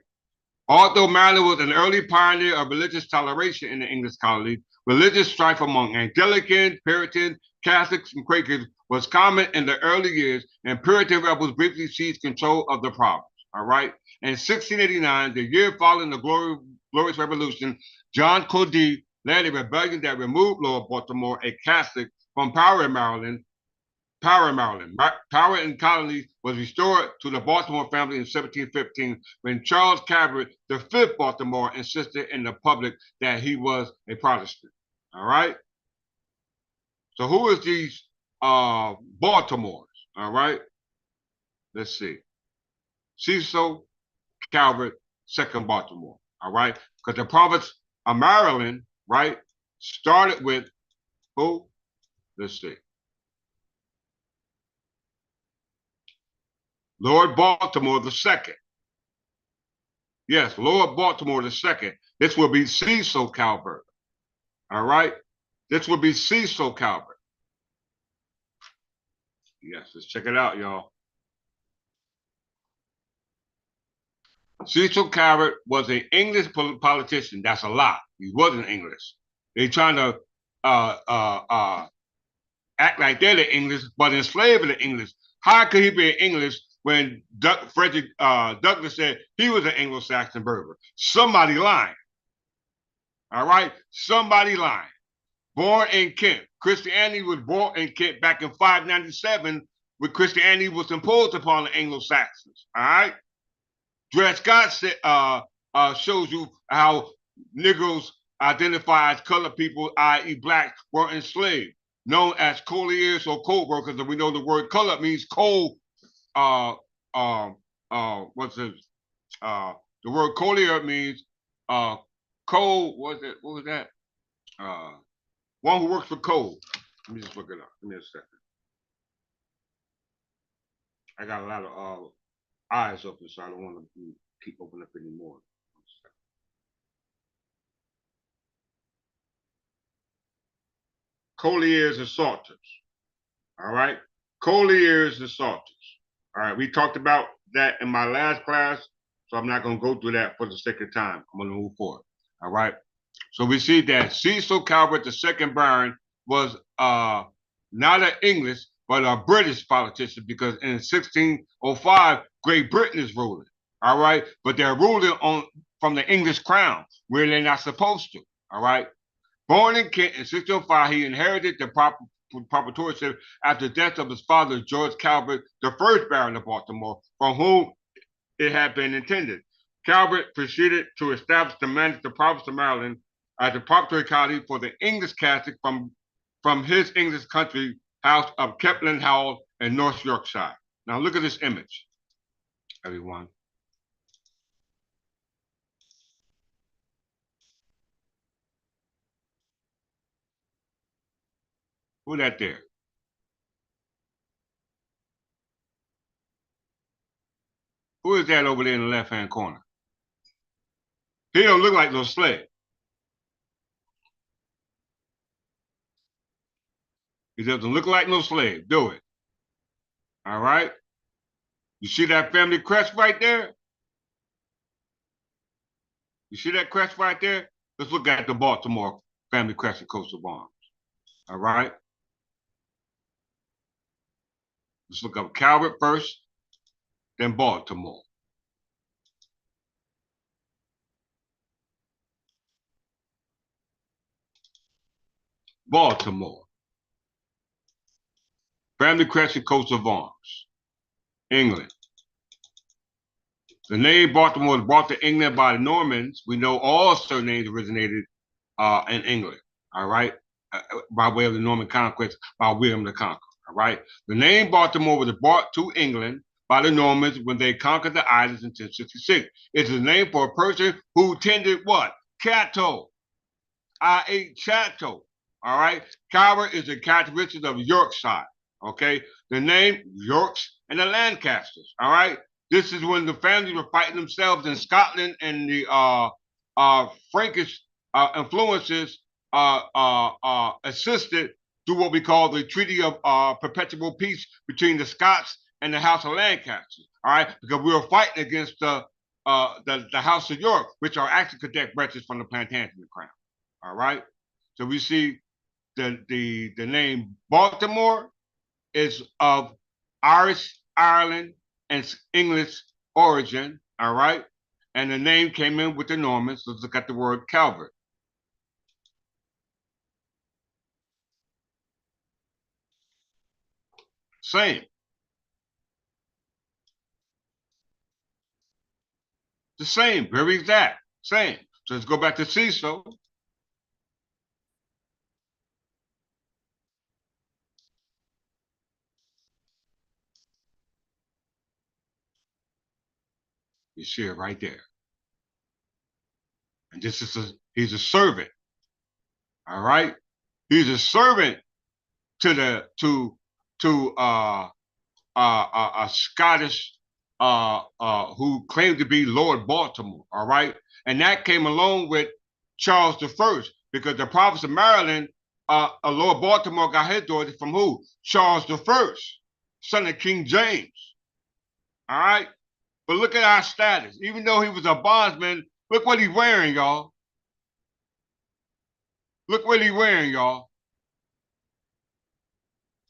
Although Maryland was an early pioneer of religious toleration in the English colony, religious strife among Anglicans, Puritans, Catholics, and Quakers was common in the early years, and Puritan rebels briefly seized control of the province. All right. In 1689, the year following the Glorious Revolution, John Cody led a rebellion that removed Lord Baltimore, a Catholic, from power in Maryland. Power in colonies was restored to the Baltimore family in 1715 when Charles Cabot, the 5th Baltimore, insisted in the public that he was a Protestant. All right. So who is these Baltimores? All right. Let's see. Cecil Calvert, 2nd Baltimore. All right. Because the province of Maryland, right, started with who? Let's see. Lord Baltimore II. Yes, Lord Baltimore II. This will be Cecil Calvert. All right. This will be Cecil Calvert. Yes, let's check it out, y'all. Cecil Calvert was an English politician. That's a lie. He wasn't English. They trying to act like they're the English, but enslaved the English. How could he be an English when Frederick Douglass said he was an Anglo-Saxon Berber? Somebody lying. All right? Somebody lying. Born in Kent. Christianity was born in Kent back in 597 when Christianity was imposed upon the Anglo-Saxons. All right? Dred Scott shows you how Negroes identify as colored people, i.e. black, were enslaved, known as colliers or coal workers. And we know the word color means coal. What's it? The word collier means coal. What was that? One who works for coal. Let me just look it up. Give me a second. I got a lot of eyes open, so I don't want to keep opening up anymore. Colliers and salters. All right. Colliers and salters. All right. We talked about that in my last class, so I'm not going to go through that for the sake of time. I'm going to move forward. All right. So we see that Cecil Calvert, the 2nd Baron, was not an English, but a British politician, because in 1605, Great Britain is ruling. All right. But they're ruling from the English crown, where they're not supposed to. All right. Born in Kent in 1605, he inherited the proprietorship after the death of his father, George Calvert, the 1st Baron of Baltimore, from whom it had been intended. Calvert proceeded to establish and manage the province of Maryland as a proprietary colony for the English Catholic from his English country house of Kepland Hall in North Yorkshire. Now look at this image, everyone. Who that there? Who is that over there in the left-hand corner? He don't look like no slave. He doesn't look like no slave, do it. All right? You see that family crest right there? You see that crest right there? Let's look at the Baltimore family crest and coat of arms. All right? Let's look up Calvert first, then Baltimore. Baltimore. Family crest and coat of arms. England. The name Baltimore was brought to England by the Normans. We know all surnames originated in England, all right, by way of the Norman conquest by William the Conqueror, all right. The name Baltimore was brought to England by the Normans when they conquered the islands in 1066. It's a name for a person who tended what? Cattle. I ate chattel, all right. Calvert is a characteristic of Yorkshire, okay. The name Yorks and the Lancasters, all right. This is when the families were fighting themselves in Scotland, and the Frankish influences assisted through what we call the Treaty of Perpetual Peace between the Scots and the House of Lancaster. All right, because we were fighting against the House of York, which are actually cadet branches from the Plantagenet crown. All right, so we see the name Baltimore is of Irish, Ireland, and English origin, all right? And the name came in with the Normans. Let's look at the word Calvert. Same. The same, very exact, same. So let's go back to Cecil. You see it right there. And this is he's a servant, all right? He's a servant to a Scottish who claimed to be Lord Baltimore, all right? And that came along with Charles I, because the province of Maryland, Lord Baltimore got his daughter from who? Charles I, son of King James, all right? But look at our status. Even though he was a bondsman, look what he's wearing, y'all. Look what he's wearing, y'all.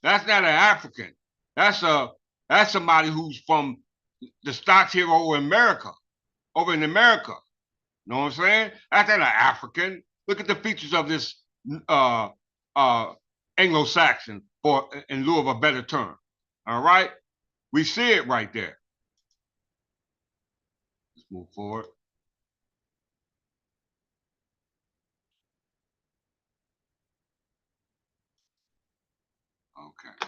That's not an African. That's somebody who's from the stocks here over in America. You know what I'm saying? That's not an African. Look at the features of this Anglo-Saxon, for in lieu of a better term. All right? We see it right there. Let's move forward. Okay.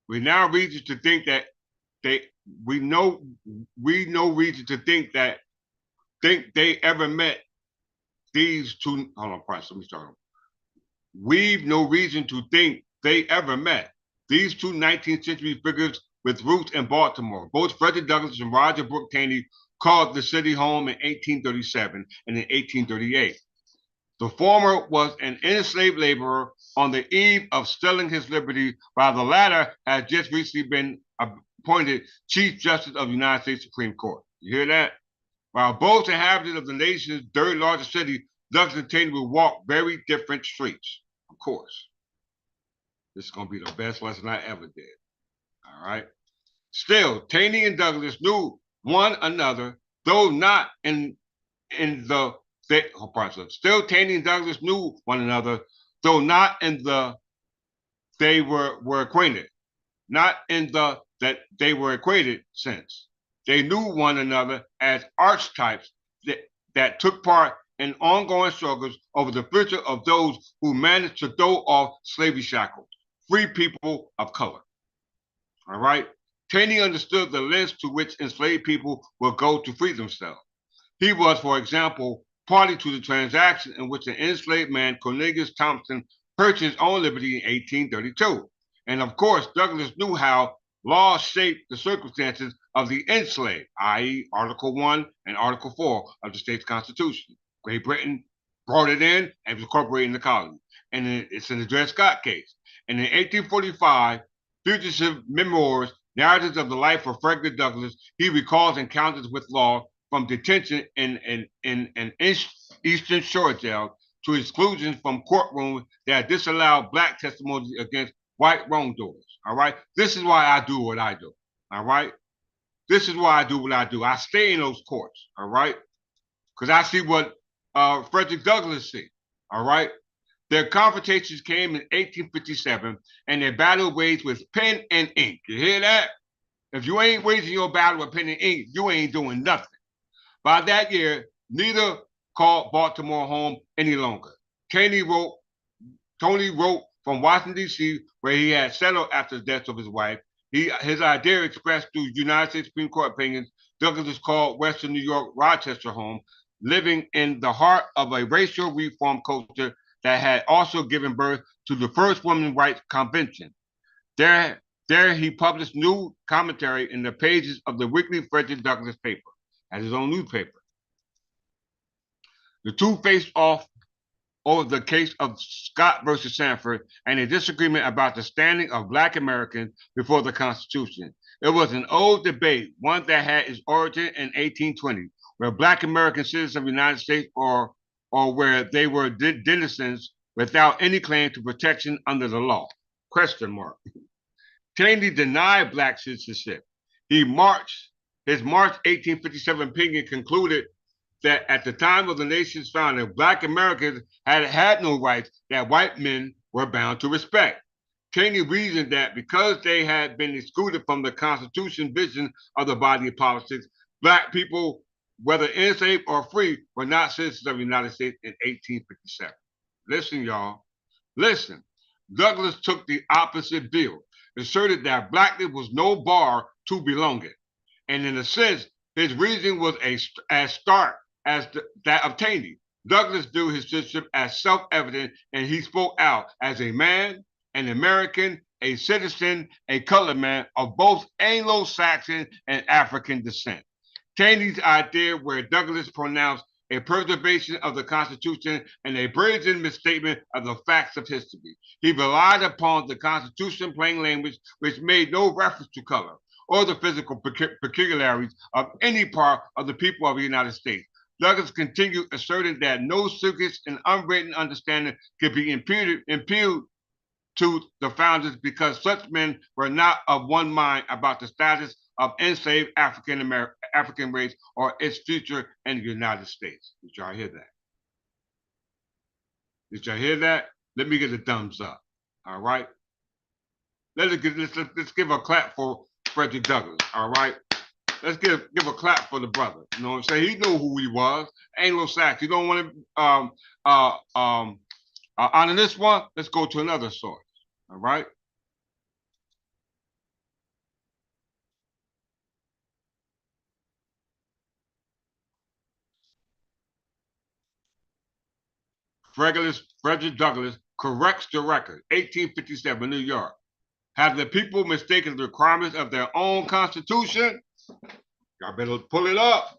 We now reason to think that we know reason to think they ever met these two. Hold on, price. Let me start. We've no reason to think they ever met these two 19th century figures with roots in Baltimore. Both Frederick Douglass and Roger Brooke Taney called the city home in 1837 and in 1838. The former was an enslaved laborer on the eve of stealing his liberty, while the latter had just recently been appointed Chief Justice of the United States Supreme Court. You hear that? While both inhabitants of the nation's third largest city, Douglass and Taney would walk very different streets. Of course. This is going to be the best lesson I ever did. All right. Still, Taney and Douglass knew one another, though not in the still Taney and Douglass knew one another, though not in the they were acquainted. Not in the that they were acquainted sense. They knew one another as archetypes that took part in ongoing struggles over the future of those who managed to throw off slavery shackles, free people of color. All right? Taney understood the lengths to which enslaved people will go to free themselves. He was, for example, party to the transaction in which an enslaved man, Cornelius Thompson, purchased his own liberty in 1832. And of course, Douglas knew how laws shaped the circumstances of the enslaved, i.e., Article 1 and Article 4 of the state's constitution. Great Britain brought it in and was incorporated in the colony. And it's in the Dred Scott case. And in 1845, Fugitive Memoirs, Narratives of the Life of Frederick Douglass, he recalls encounters with law from detention in Eastern Shore jail to exclusion from courtrooms that disallowed black testimony against white wrongdoers. All right. This is why I do what I do. All right. This is why I do what I do. I stay in those courts. All right. Because I see what Frederick Douglass see. All right. Their confrontations came in 1857, and their battle waged with pen and ink. You hear that? If you ain't waging your battle with pen and ink, you ain't doing nothing. By that year, neither called Baltimore home any longer. Tony wrote from Washington, D.C., where he had settled after the death of his wife. His idea expressed through United States Supreme Court opinions. Douglas is called Western New York Rochester home, living in the heart of a racial reform culture that had also given birth to the first women's rights convention. There he published new commentary in the pages of the weekly Frederick Douglass paper, as his own newspaper. The two faced off over the case of Scott versus Sanford and a disagreement about the standing of Black Americans before the Constitution. It was an old debate, one that had its origin in 1820, where Black American citizens of the United States or where they were denizens without any claim to protection under the law. Question mark. Taney denied Black citizenship. His March 1857 opinion concluded that at the time of the nation's founding, Black Americans had no rights that white men were bound to respect. Taney reasoned that because they had been excluded from the Constitution's vision of the body of politics, Black people, whether enslaved or free, were not citizens of the United States in 1857. Listen, y'all. Listen. Douglass took the opposite view, asserted that blackness was no bar to belonging. And in a sense, his reasoning was as stark as that of Taney. Douglass viewed his citizenship as self-evident, and he spoke out as a man, an American, a citizen, a colored man of both Anglo-Saxon and African descent. Taney's idea, where Douglass pronounced a preservation of the Constitution and a brazen misstatement of the facts of history. He relied upon the Constitution plain language, which made no reference to color or the physical peculiarities of any part of the people of the United States. Douglass continued asserting that no secrets and unwritten understanding could be imputed to the founders because such men were not of one mind about the status of enslaved African race or its future in the United States. Did y'all hear that? Did y'all hear that? Let me get a thumbs up. All right. Let's give a clap for Frederick Douglass. All right. Let's give a clap for the brother. You know what I'm saying? He knew who he was. Anglo-Saxon. You don't want to honor this one? Let's go to another source. All right. Frederick Douglass corrects the record, 1857, New York. Have the people mistaken the requirements of their own constitution? Y'all better pull it up.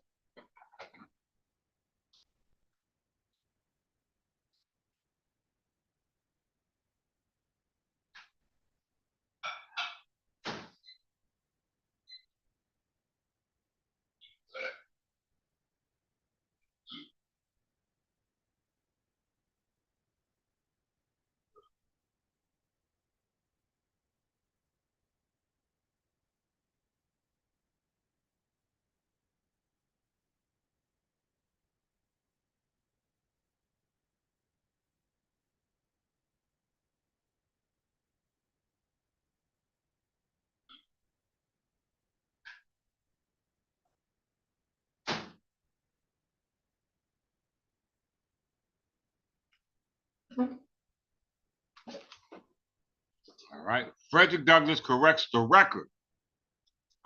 All right. Frederick Douglass corrects the record.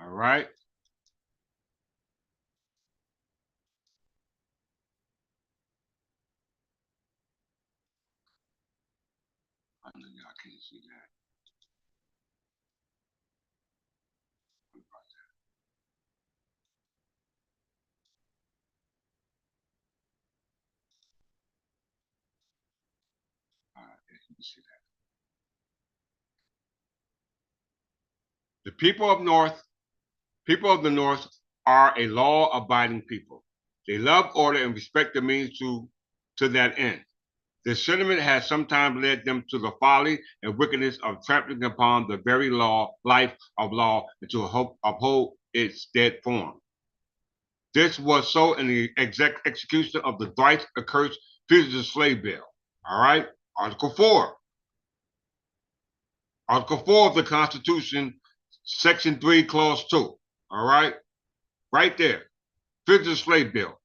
All right. see that. The people of the North are a law-abiding people. They love order and respect the means to that end. This sentiment has sometimes led them to the folly and wickedness of trampling upon the very life of law, and to uphold its dead form. This was so in the execution of the thrice accursed Fugitive Slave Bill. All right, Article 4. Article 4 of the Constitution, Section 3, Clause 2. All right, right there. Fugitive Slave Bill.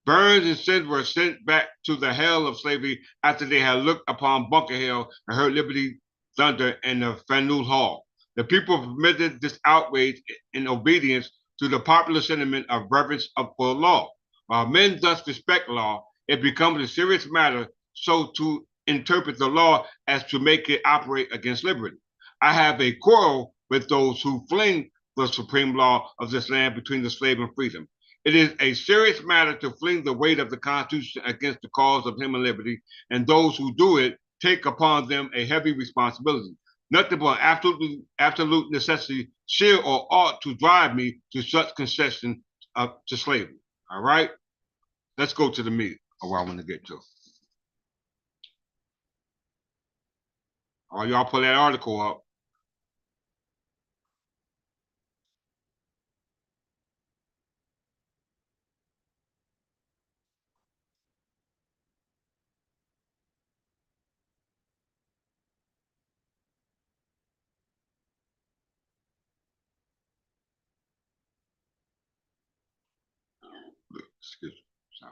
Burns and Sins were sent back to the hell of slavery after they had looked upon Bunker Hill and heard liberty thunder in the Faneuil Hall. The people permitted this outrage in obedience to the popular sentiment of reverence for law. While men thus respect law, it becomes a serious matter so to interpret the law as to make it operate against liberty. I have a quarrel with those who fling the supreme law of this land between the slave and freedom. It is a serious matter to fling the weight of the Constitution against the cause of human liberty, and those who do it take upon them a heavy responsibility. Nothing but absolute necessity should or ought to drive me to such concession to slavery. All right? Let's go to the meat of what I want to get to. All y'all pull that article up. Excuse me. Sorry.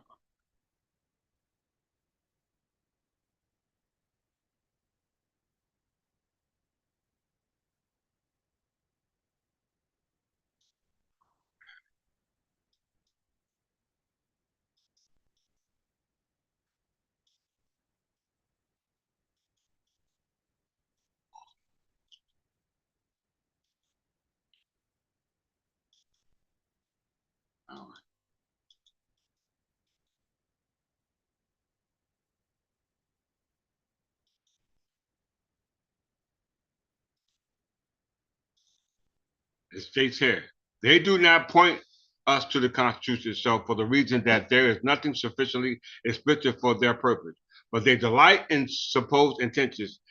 All right. It states here, they do not point us to the Constitution itself for the reason that there is nothing sufficiently explicit for their purpose, but they delight in supposed intentions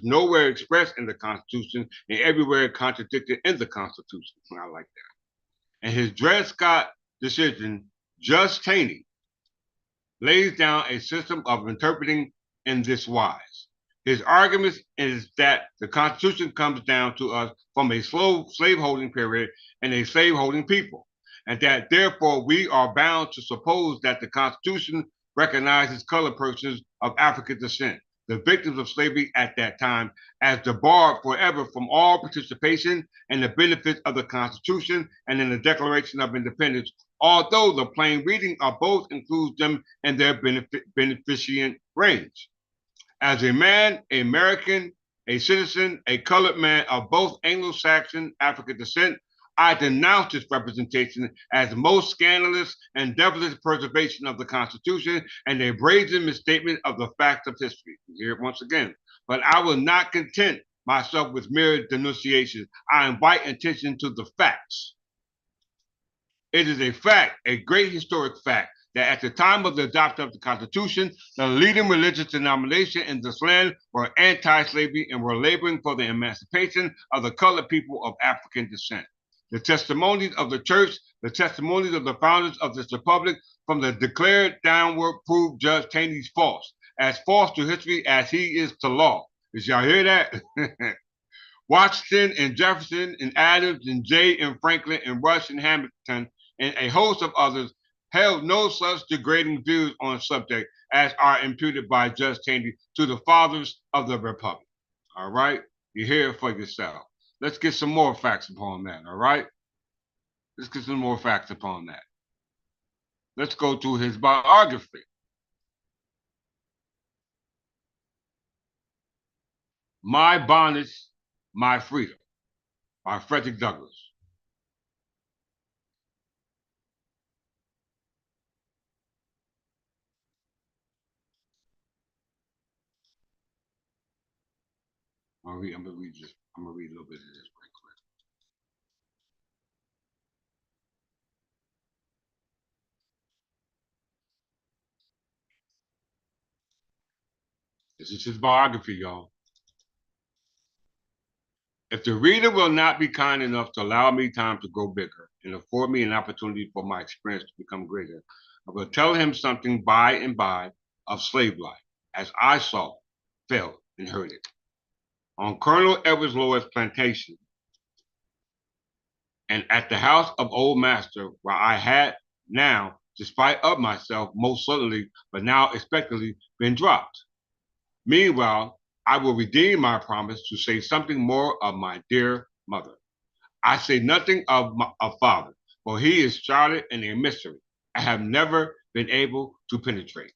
nowhere expressed in the Constitution and everywhere contradicted in the Constitution. I like that. And his Dred Scott decision, Judge Taney, lays down a system of interpreting in this wise. His argument is that the Constitution comes down to us from a slaveholding period and a slaveholding people, and that therefore we are bound to suppose that the Constitution recognizes colored persons of African descent, the victims of slavery at that time, as debarred forever from all participation in the benefits of the Constitution and in the Declaration of Independence, although the plain reading of both includes them in their beneficent range. As a man, an American, a citizen, a colored man of both Anglo-Saxon African descent, I denounce this representation as most scandalous and devilish preservation of the Constitution and a brazen misstatement of the facts of history. Here it once again. But I will not content myself with mere denunciation. I invite attention to the facts. It is a fact, a great historic fact, that at the time of the adoption of the Constitution, the leading religious denomination in this land were anti-slavery and were laboring for the emancipation of the colored people of African descent. The testimonies of the church, the testimonies of the founders of this republic from the declared downward prove Judge Taney's false to history as he is to law. Did y'all hear that? Washington and Jefferson and Adams and Jay and Franklin and Rush and Hamilton and a host of others held no such degrading views on the subject as are imputed by Judge Taney to the fathers of the Republic. All right? You hear it for yourself. Let's get some more facts upon that, all right? Let's get some more facts upon that. Let's go to his biography. My Bondage, My Freedom by Frederick Douglass. I'm gonna read this. I'm gonna read a little bit of this right quick. This is his biography, y'all. If the reader will not be kind enough to allow me time to grow bigger and afford me an opportunity for my experience to become greater, I will tell him something by and by of slave life, as I saw, felt, and heard it. On Colonel Edwards Lowell's plantation, and at the house of old master, where I had now, despite of myself, most certainly, but now expectedly, been dropped. Meanwhile, I will redeem my promise to say something more of my dear mother. I say nothing of father, for he is shrouded in a mystery I have never been able to penetrate.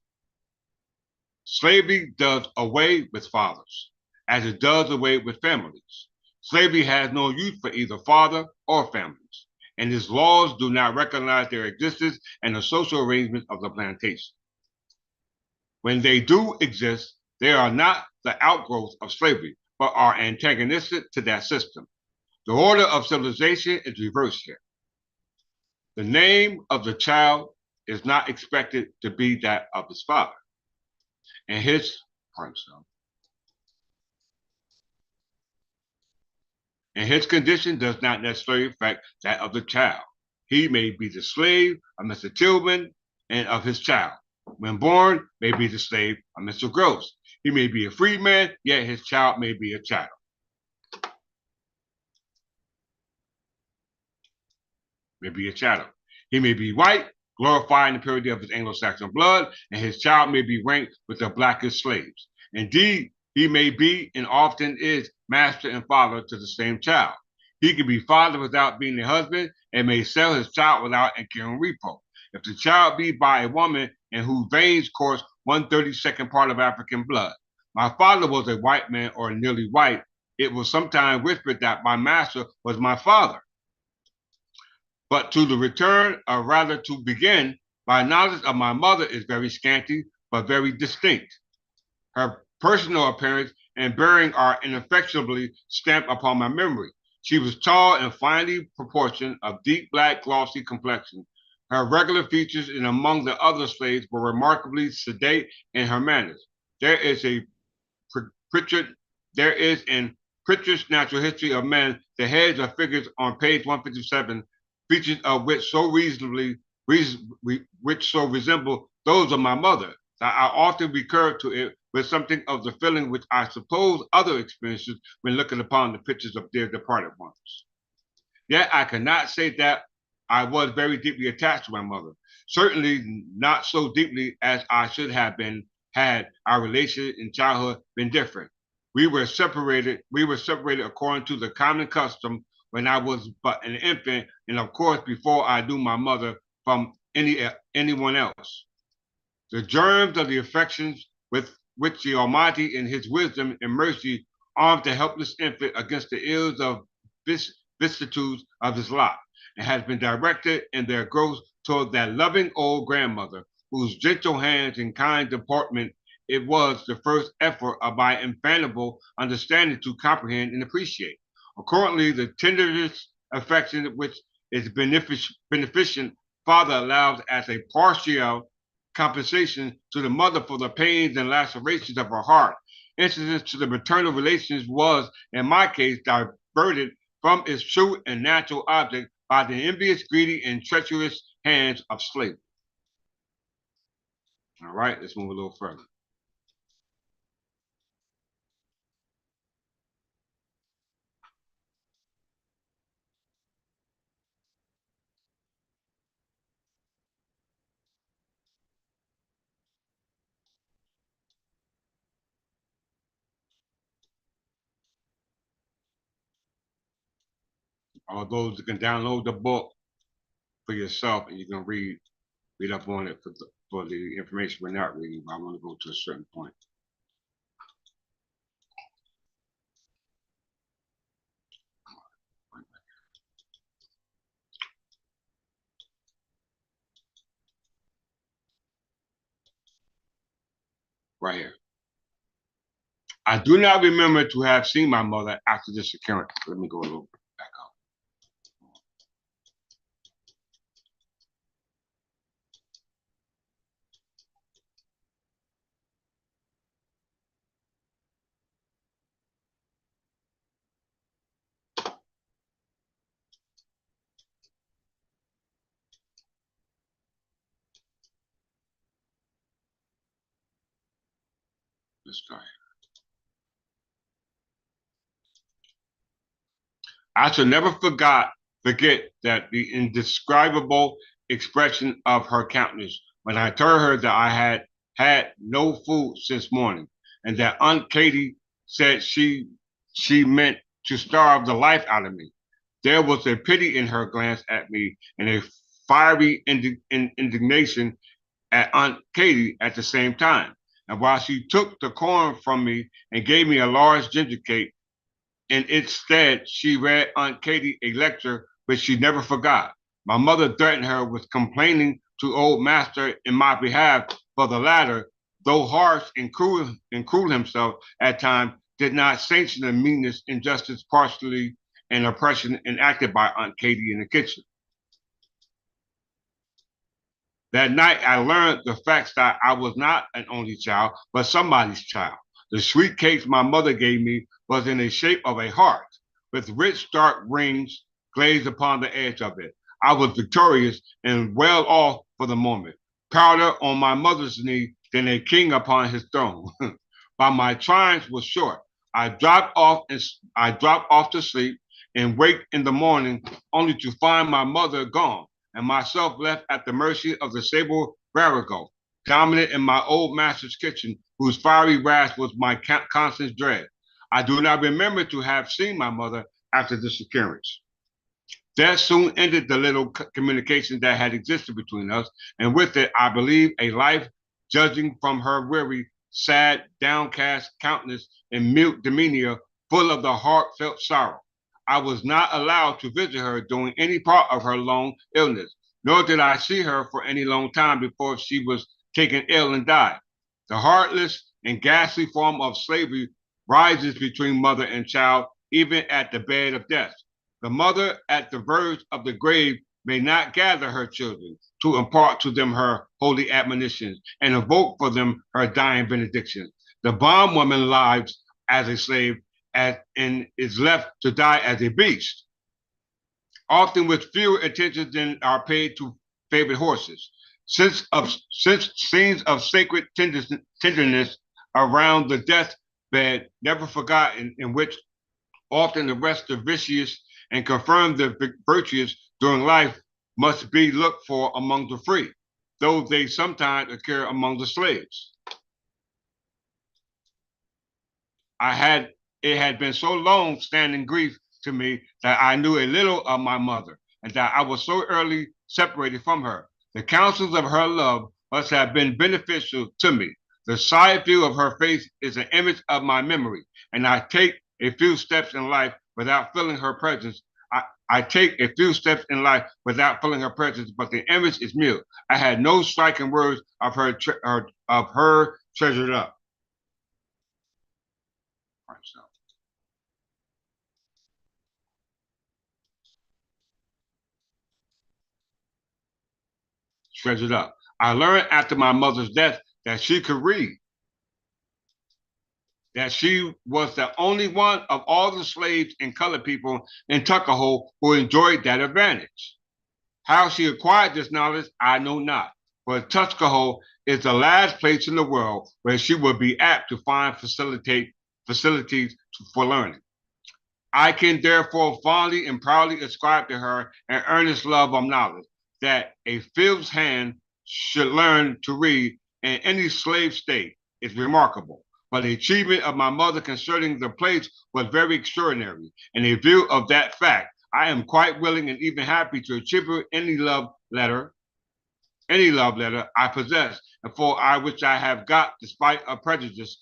Slavery does away with fathers, as it does away with families. Slavery has no use for either father or families, and its laws do not recognize their existence and the social arrangements of the plantation. When they do exist, they are not the outgrowth of slavery, but are antagonistic to that system. The order of civilization is reversed here. The name of the child is not expected to be that of his father, and his condition does not necessarily affect that of the child. He may be the slave of Mr. Tillman and of his child. When born, may be the slave of Mr. Gross. He may be a freedman, yet his child may be a child. May be a chattel. He may be white, glorifying the purity of his Anglo-Saxon blood, and his child may be ranked with the blackest slaves. Indeed, he may be and often is master and father to the same child. He can be father without being a husband and may sell his child without incurring repo. If the child be by a woman in whose veins course 1/32nd part of African blood. My father was a white man or nearly white. It was sometimes whispered that my master was my father. But to the return, or rather to begin, my knowledge of my mother is very scanty, but very distinct. Her personal appearance and bearing are ineffectually stamped upon my memory. She was tall and finely proportioned, of deep black, glossy complexion. Her regular features and among the other slaves were remarkably sedate in her manners. There is in Pritchard's Natural History of Men, the heads of figures on page 157, features of which so resemble those of my mother, that I often recur to it with something of the feeling which I suppose other experiences when looking upon the pictures of their departed ones. Yet I cannot say that I was very deeply attached to my mother. Certainly not so deeply as I should have been had our relation in childhood been different. We were separated according to the common custom when I was but an infant, and of course before I knew my mother from anyone else. The germs of the affections with which the Almighty in his wisdom and mercy armed the helpless infant against the ills of vicissitudes of his lot, and has been directed in their growth toward that loving old grandmother, whose gentle hands and kind deportment it was the first effort of my infallible understanding to comprehend and appreciate. Accordingly, the tenderest affection which its beneficent father allows as a partial compensation to the mother for the pains and lacerations of her heart. Incidence to the maternal relations was, in my case, diverted from its true and natural object by the envious, greedy, and treacherous hands of slavery. All right, let's move a little further. All those that can download the book for yourself and you can read up on it for the information we're not reading, but I want to go to a certain point. Right here. I do not remember to have seen my mother after this occurrence. Let me go a little back up. Let's try. I shall never forget that the indescribable expression of her countenance when I told her that I had had no food since morning, and that Aunt Katie said she meant to starve the life out of me. There was a pity in her glance at me and a fiery indignation at Aunt Katie at the same time. And while she took the corn from me and gave me a large ginger cake, in its stead, she read Aunt Katie a lecture which she never forgot. My mother threatened her with complaining to old master in my behalf, for the latter, though harsh and cruel himself at times, did not sanction the meanness, injustice, partially, and oppression enacted by Aunt Katie in the kitchen. That night, I learned the facts that I was not an only child, but somebody's child. The sweet cakes my mother gave me was in the shape of a heart, with rich dark rings glazed upon the edge of it. I was victorious and well off for the moment, prouder on my mother's knee than a king upon his throne. But my triumph was short. I dropped off to sleep and waked in the morning only to find my mother gone and myself left at the mercy of the sable Virago, dominant in my old master's kitchen, whose fiery wrath was my constant dread. I do not remember to have seen my mother after this occurrence. That soon ended the little communication that had existed between us, and with it, I believe, a life, judging from her weary, sad, downcast countenance and mute demeanor, full of the heartfelt sorrow. I was not allowed to visit her during any part of her long illness, nor did I see her for any long time before she was taken ill and died. The heartless and ghastly form of slavery rises between mother and child, even at the bed of death. The mother at the verge of the grave may not gather her children to impart to them her holy admonitions and invoke for them her dying benediction. The bondwoman lives as a slave and is left to die as a beast, often with fewer attentions than are paid to favorite horses. Since scenes of sacred tenderness around the deathbed, never forgotten, in which often arrest the vicious and confirm the virtuous during life, must be looked for among the free, though they sometimes occur among the slaves. It had been so long standing grief to me that I knew a little of my mother, and that I was so early separated from her. The counsels of her love must have been beneficial to me. The side view of her face is an image of my memory, and I take a few steps in life without feeling her presence. I take a few steps in life without feeling her presence, but the image is mute. I had no striking words of her treasured up. Treasured up. I learned after my mother's death that she could read, that she was the only one of all the slaves and colored people in Tuckahoe who enjoyed that advantage. How she acquired this knowledge, I know not, but Tuckahoe is the last place in the world where she would be apt to find facilities for learning. I can therefore fondly and proudly ascribe to her an earnest love of knowledge, that a fifth's hand should learn to read in any slave state is remarkable. But the achievement of my mother concerning the place was very extraordinary. And in view of that fact, I am quite willing and even happy to attribute any love letter I possess, and for which I have got, despite of prejudices,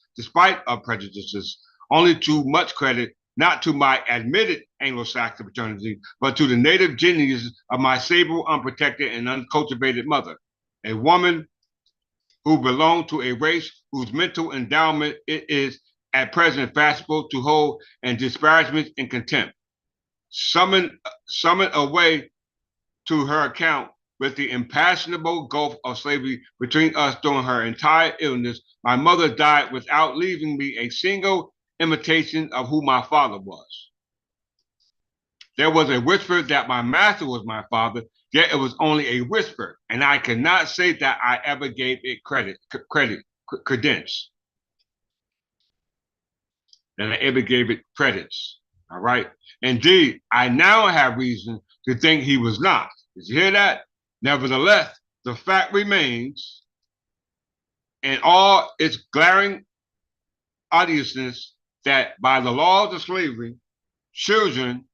only too much credit, not to my admitted Anglo-Saxon fraternity, but to the native genius of my sable, unprotected, and uncultivated mother, a woman who belonged to a race whose mental endowment it is at present fashionable to hold in disparagement and contempt. Summoned away to her account with the impassionable gulf of slavery between us during her entire illness, my mother died without leaving me a single imitation of who my father was. There was a whisper that my master was my father, yet it was only a whisper, and I cannot say that I ever gave it credence. That I ever gave it credence. All right. Indeed, I now have reason to think he was not. Did you hear that? Nevertheless, the fact remains, in all its glaring odiousness, that by the laws of slavery, children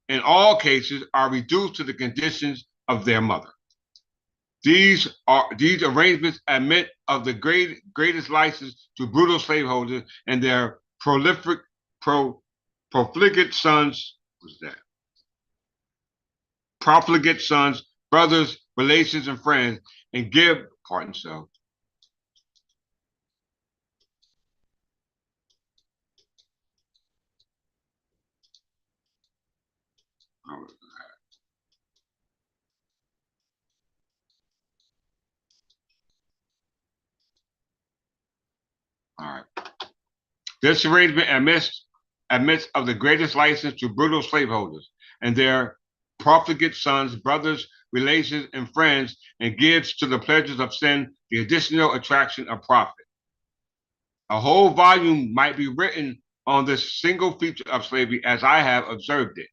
in all cases are reduced to the conditions of their mother. These arrangements admit of the greatest license to brutal slaveholders and their profligate sons. What's that? Profligate sons, brothers, relations, and friends, and give, pardon self. All right. This arrangement admits of the greatest license to brutal slaveholders and their profligate sons, brothers, relations, and friends, and gives to the pleasures of sin the additional attraction of profit. A whole volume might be written on this single feature of slavery as I have observed it.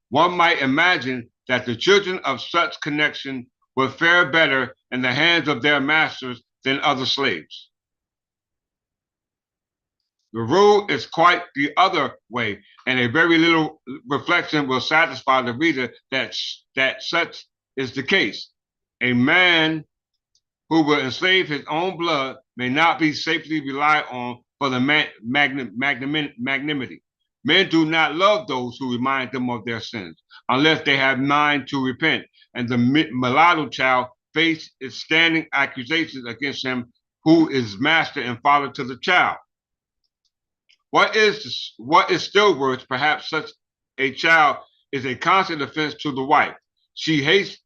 One might imagine that the children of such connection would fare better in the hands of their masters than other slaves. The rule is quite the other way, and a very little reflection will satisfy the reader that such is the case. A man who will enslave his own blood may not be safely relied on for the magnanimity. Men do not love those who remind them of their sins, unless they have mind to repent, and the mulatto child faces standing accusations against him who is master and father to the child. What is still worse, perhaps such a child is a constant offense to the wife. She hates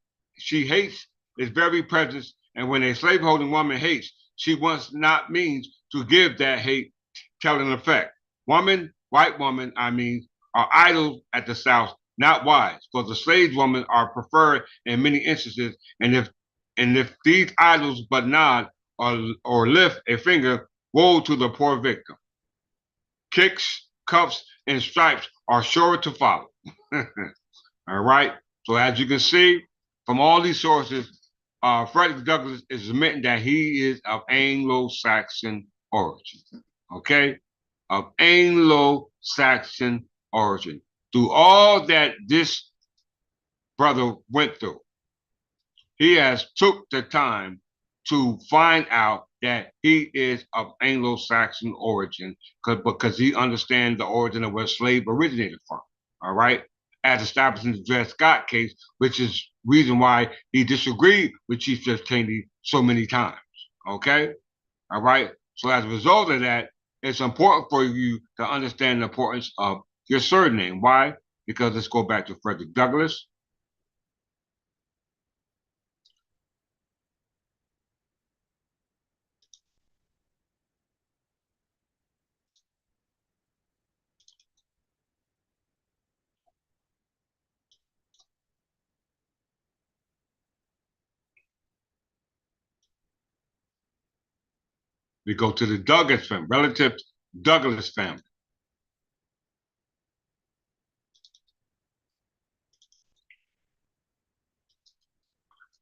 its very presence, and when a slaveholding woman hates, she wants not means to give that hate telling effect. White women, are idols at the South, not wives, for the slave women are preferred in many instances, and if these idols but nod or lift a finger, woe to the poor victim. Kicks, cuffs, and stripes are sure to follow. All right. So as you can see from all these sources, Frederick Douglass is admitting that he is of Anglo-Saxon origin. Okay, of Anglo-Saxon origin. Through all that this brother went through, he has took the time to find out that he is of Anglo-Saxon origin because he understands the origin of where slave originated from, all right? As established in the Dred Scott case, which is reason why he disagreed with Chief Judge Taney so many times, okay? All right? So as a result of that, it's important for you to understand the importance of your surname. Why? Because let's go back to Frederick Douglass. We go to the Douglas family, relative Douglas family.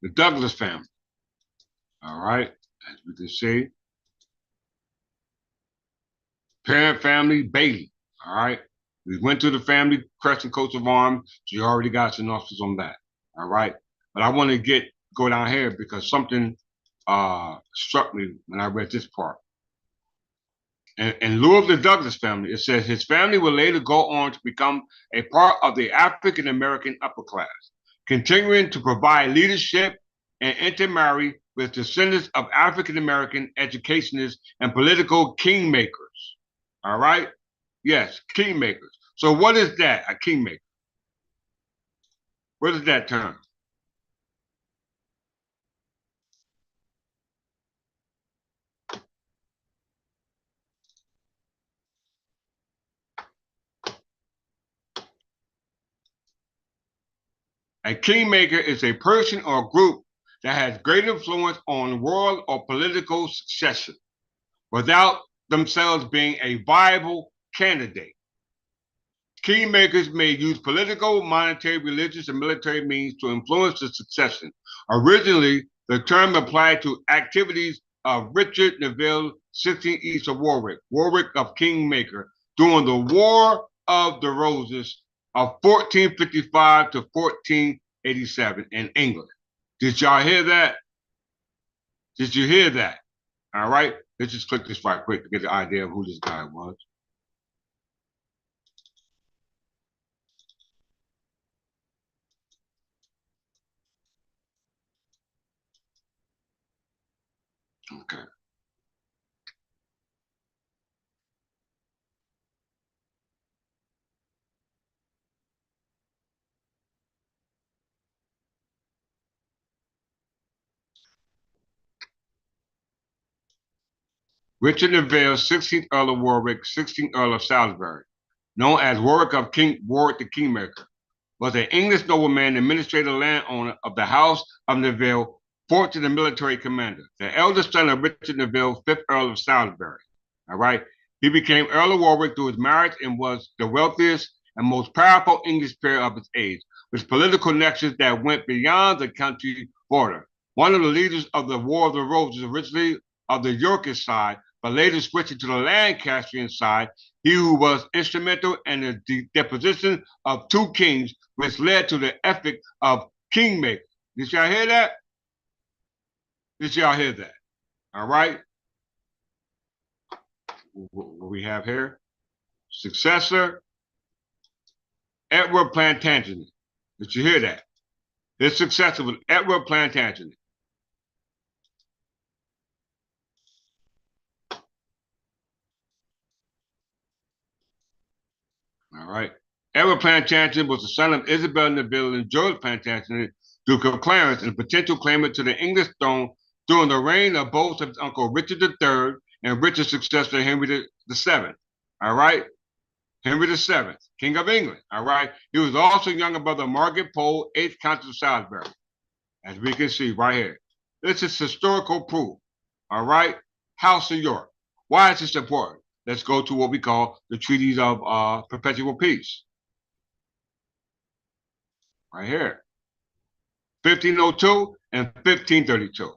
The Douglas family. All right, as we can see. Parent family, Bailey. All right. We went to the family crest and coat of arms, so you already got synopsis on that. All right. But I want to go down here because something struck me when I read this part. In lieu of the Douglas family, it says his family will later go on to become a part of the African American upper class, continuing to provide leadership and intermarry with descendants of African American educationists and political kingmakers. All right? Yes, kingmakers. So what is that, a kingmaker? What is that term? A kingmaker is a person or group that has great influence on world or political succession without themselves being a viable candidate. Kingmakers may use political, monetary, religious, and military means to influence the succession. Originally, the term applied to activities of Richard Neville, 16th East of Warwick, Warwick of Kingmaker, during the War of the Roses of 1455 to 1487 in England. Did y'all hear that? Did you hear that? All right, let's just click this right quick to get the idea of who this guy was. Okay. Richard Neville, 16th Earl of Warwick, 16th Earl of Salisbury, known as Warwick the Kingmaker, was an English nobleman, administrator, landowner of the House of Neville, fortune and military commander. The eldest son of Richard Neville, 5th Earl of Salisbury. All right. He became Earl of Warwick through his marriage and was the wealthiest and most powerful English peer of his age, with political nexus that went beyond the country border. One of the leaders of the War of the Roses, originally of the Yorkist side, but later switching to the Lancastrian side, he who was instrumental in the deposition of two kings, which led to the epic of Kingmaker. Did y'all hear that? Did y'all hear that? All right. What we have here? Successor, Edward Plantagenet. Did you hear that? His successor was Edward Plantagenet. All right. Edward Plantagenet was the son of Isabel Neville and George Plantagenet, Duke of Clarence, and a potential claimant to the English throne during the reign of both of his uncle Richard III and Richard's successor Henry VII. All right. Henry VII, King of England. All right. He was also younger brother of Margaret Pole, 8th Countess of Salisbury, as we can see right here. This is historical proof. All right. House of York. Why is this important? Let's go to what we call the treaties of perpetual peace. Right here. 1502 and 1532.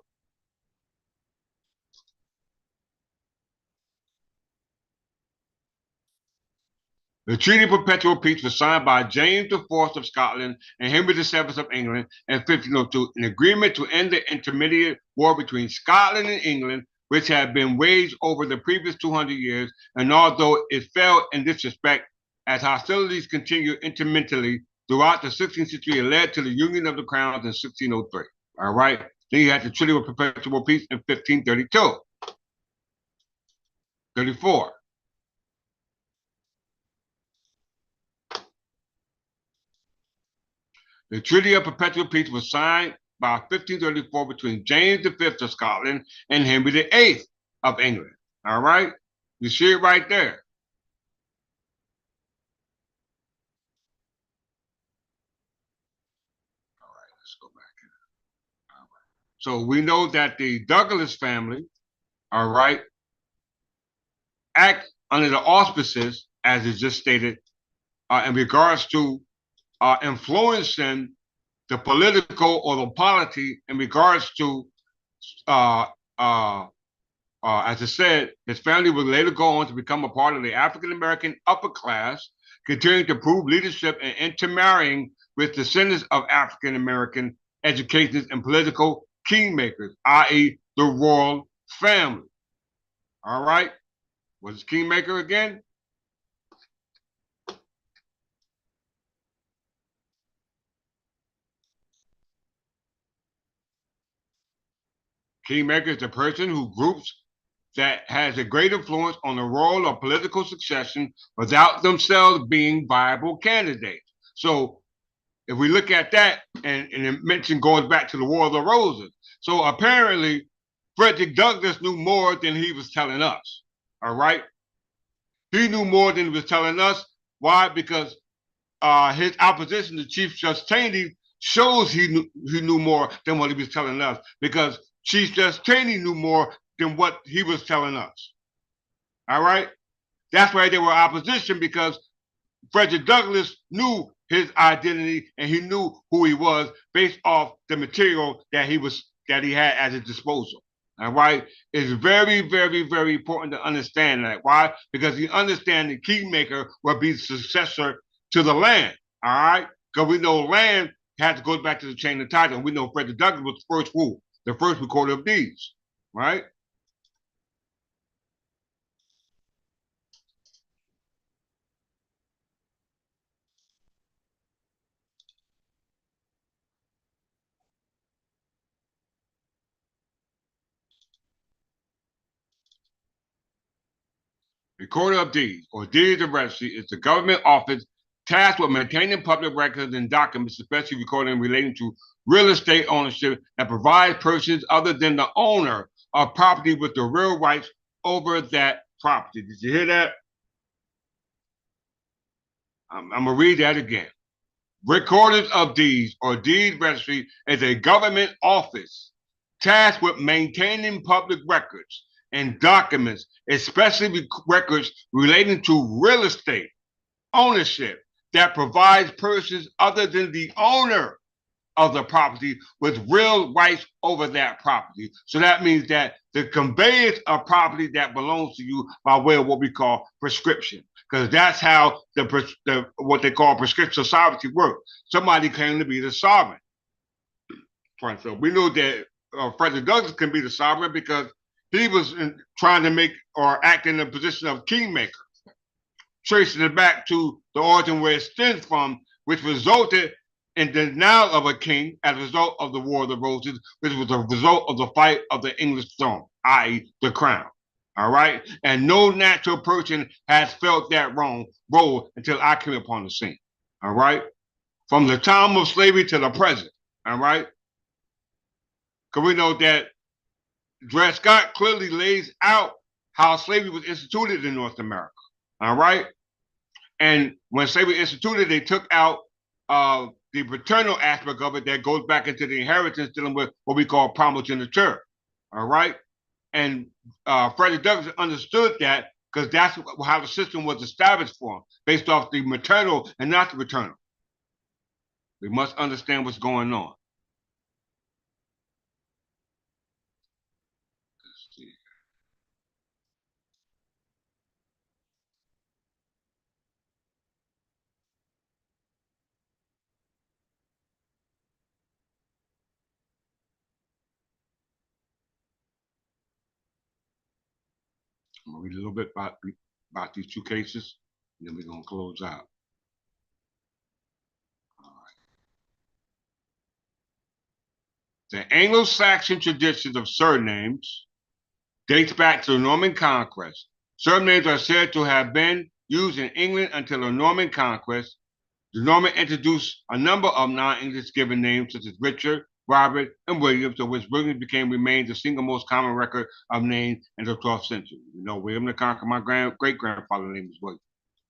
The Treaty of Perpetual Peace was signed by James IV of Scotland and Henry VII of England in 1502, an agreement to end the intermediate war between Scotland and England, which had been waged over the previous 200 years, and although it failed in this respect, as hostilities continued intermittently throughout the 16th century, it led to the Union of the Crowns in 1603. All right. Then you had the Treaty of Perpetual Peace in 1532. 34. The Treaty of Perpetual Peace was signed by 1534 between James V of Scotland and Henry VIII of England. All right? You see it right there. All right, let's go back here. All right. So we know that the Douglas family, all right, act under the auspices, as is just stated, in regards to influencing the political or the polity in regards to, as I said, his family would later go on to become a part of the African American upper class, continuing to prove leadership and intermarrying with descendants of African American educators and political kingmakers, i.e., the royal family. All right? What is kingmaker again? Kingmaker is the person who groups that has a great influence on the role of political succession without themselves being viable candidates. So if we look at that, and it mentioned going back to the War of the Roses. So apparently, Frederick Douglass knew more than he was telling us. All right? He knew more than he was telling us. Why? Because his opposition to Chief Justice Taney shows he knew more than what he was telling us. Because Chief Justice Taney knew more than what he was telling us. All right? That's why they were opposition, because Frederick Douglass knew his identity and he knew who he was based off the material that he had at his disposal. All right, it's very, very, very important to understand that. Why? Because you understand the kingmaker will be the successor to the land. All right, because we know land has to go back to the chain of title. We know Frederick Douglass was the first who, the first recorder of deeds. Right. Recorder of Deeds, or Deeds of Registry, is the government office tasked with maintaining public records and documents, especially recording relating to real estate ownership, that provides persons other than the owner of property with the real rights over that property. Did you hear that? I'm going to read that again. Recorders of Deeds, or Deed Registry, is a government office tasked with maintaining public records and documents, especially records relating to real estate ownership, that provides persons other than the owner of the property with real rights over that property. So that means that the conveyance of property that belongs to you by way of what we call prescription, because that's how the what they call prescription sovereignty works. Somebody claimed to be the sovereign. So we know that Frederick Douglass can be the sovereign because he was trying to make or act in the position of kingmaker, tracing it back to the origin where it stems from, which resulted in the denial of a king as a result of the War of the Roses, which was a result of the fight of the English throne, i.e. the crown. All right? And no natural person has felt that role until I came upon the scene. All right? From the time of slavery to the present. All right? Because we know that Dred Scott clearly lays out how slavery was instituted in North America. All right? And when slavery was instituted, they took out the paternal aspect of it that goes back into the inheritance, dealing with what we call primogeniture. All right? And Frederick Douglass understood that because that's how the system was established for him, based off the maternal and not the paternal. We must understand what's going on. I'm going to read a little bit about these two cases, and then we're going to close out. All right. The Anglo-Saxon traditions of surnames dates back to the Norman Conquest. Surnames are said to have been used in England until the Norman Conquest. The Norman introduced a number of non-English given names such as Richard, Robert, and Williams, of which Williams remained the single most common record of names in the 12th century. You know, William the Conqueror, my great-grandfather's name was William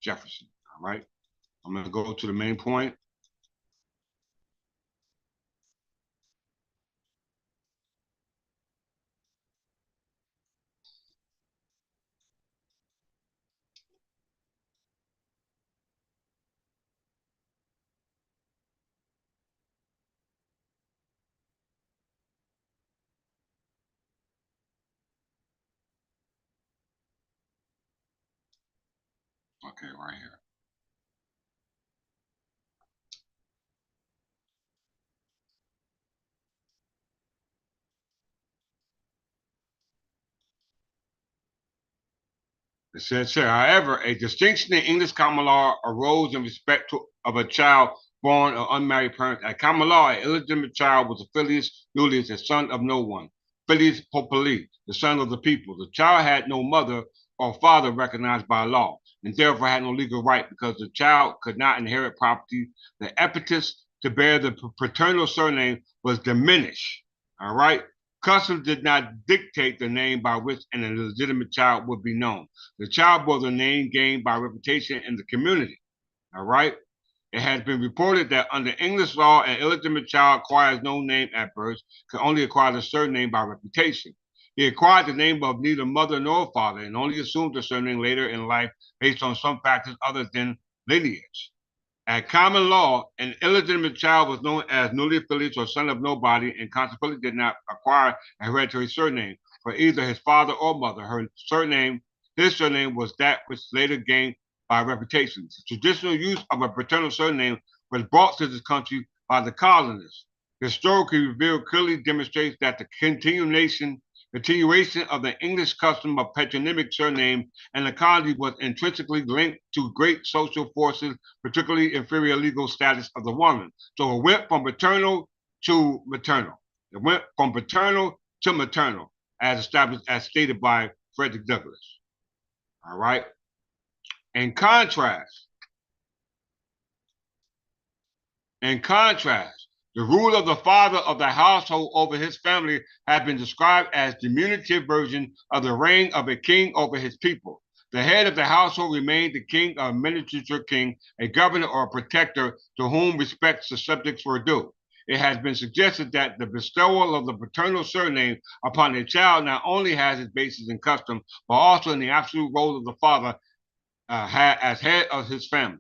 Jefferson. All right. I'm going to go to the main point. Okay, right here. It says here, however, a distinction in English common law arose in respect of a child born of unmarried parents. At common law, an illegitimate child was a filius nullius, a son of no one. filius populi, the son of the people. The child had no mother or father recognized by law, and therefore had no legal right because the child could not inherit property. The impetus to bear the paternal surname was diminished. All right. Custom did not dictate the name by which an illegitimate child would be known. The child bore the name gained by reputation in the community. All right. It has been reported that under English law, an illegitimate child acquires no name at birth, can only acquire the surname by reputation. He acquired the name of neither mother nor father and only assumed the surname later in life based on some factors other than lineage. At common law, an illegitimate child was known as nulli filius or son of nobody and consequently did not acquire a hereditary surname for either his father or mother. His surname was that which later gained by reputation. The traditional use of a paternal surname was brought to this country by the colonists. Historically revealed clearly demonstrates that the continuation of the English custom of patronymic surname and the colony was intrinsically linked to great social forces, particularly inferior legal status of the woman. So it went from paternal to maternal. It went from paternal to maternal, as stated by Frederick Douglass. All right. In contrast, the rule of the father of the household over his family has been described as the diminutive version of the reign of a king over his people. The head of the household remained the king or miniature king, a governor or a protector to whom respects the subjects were due. It has been suggested that the bestowal of the paternal surname upon a child not only has its basis in custom, but also in the absolute role of the father as head of his family.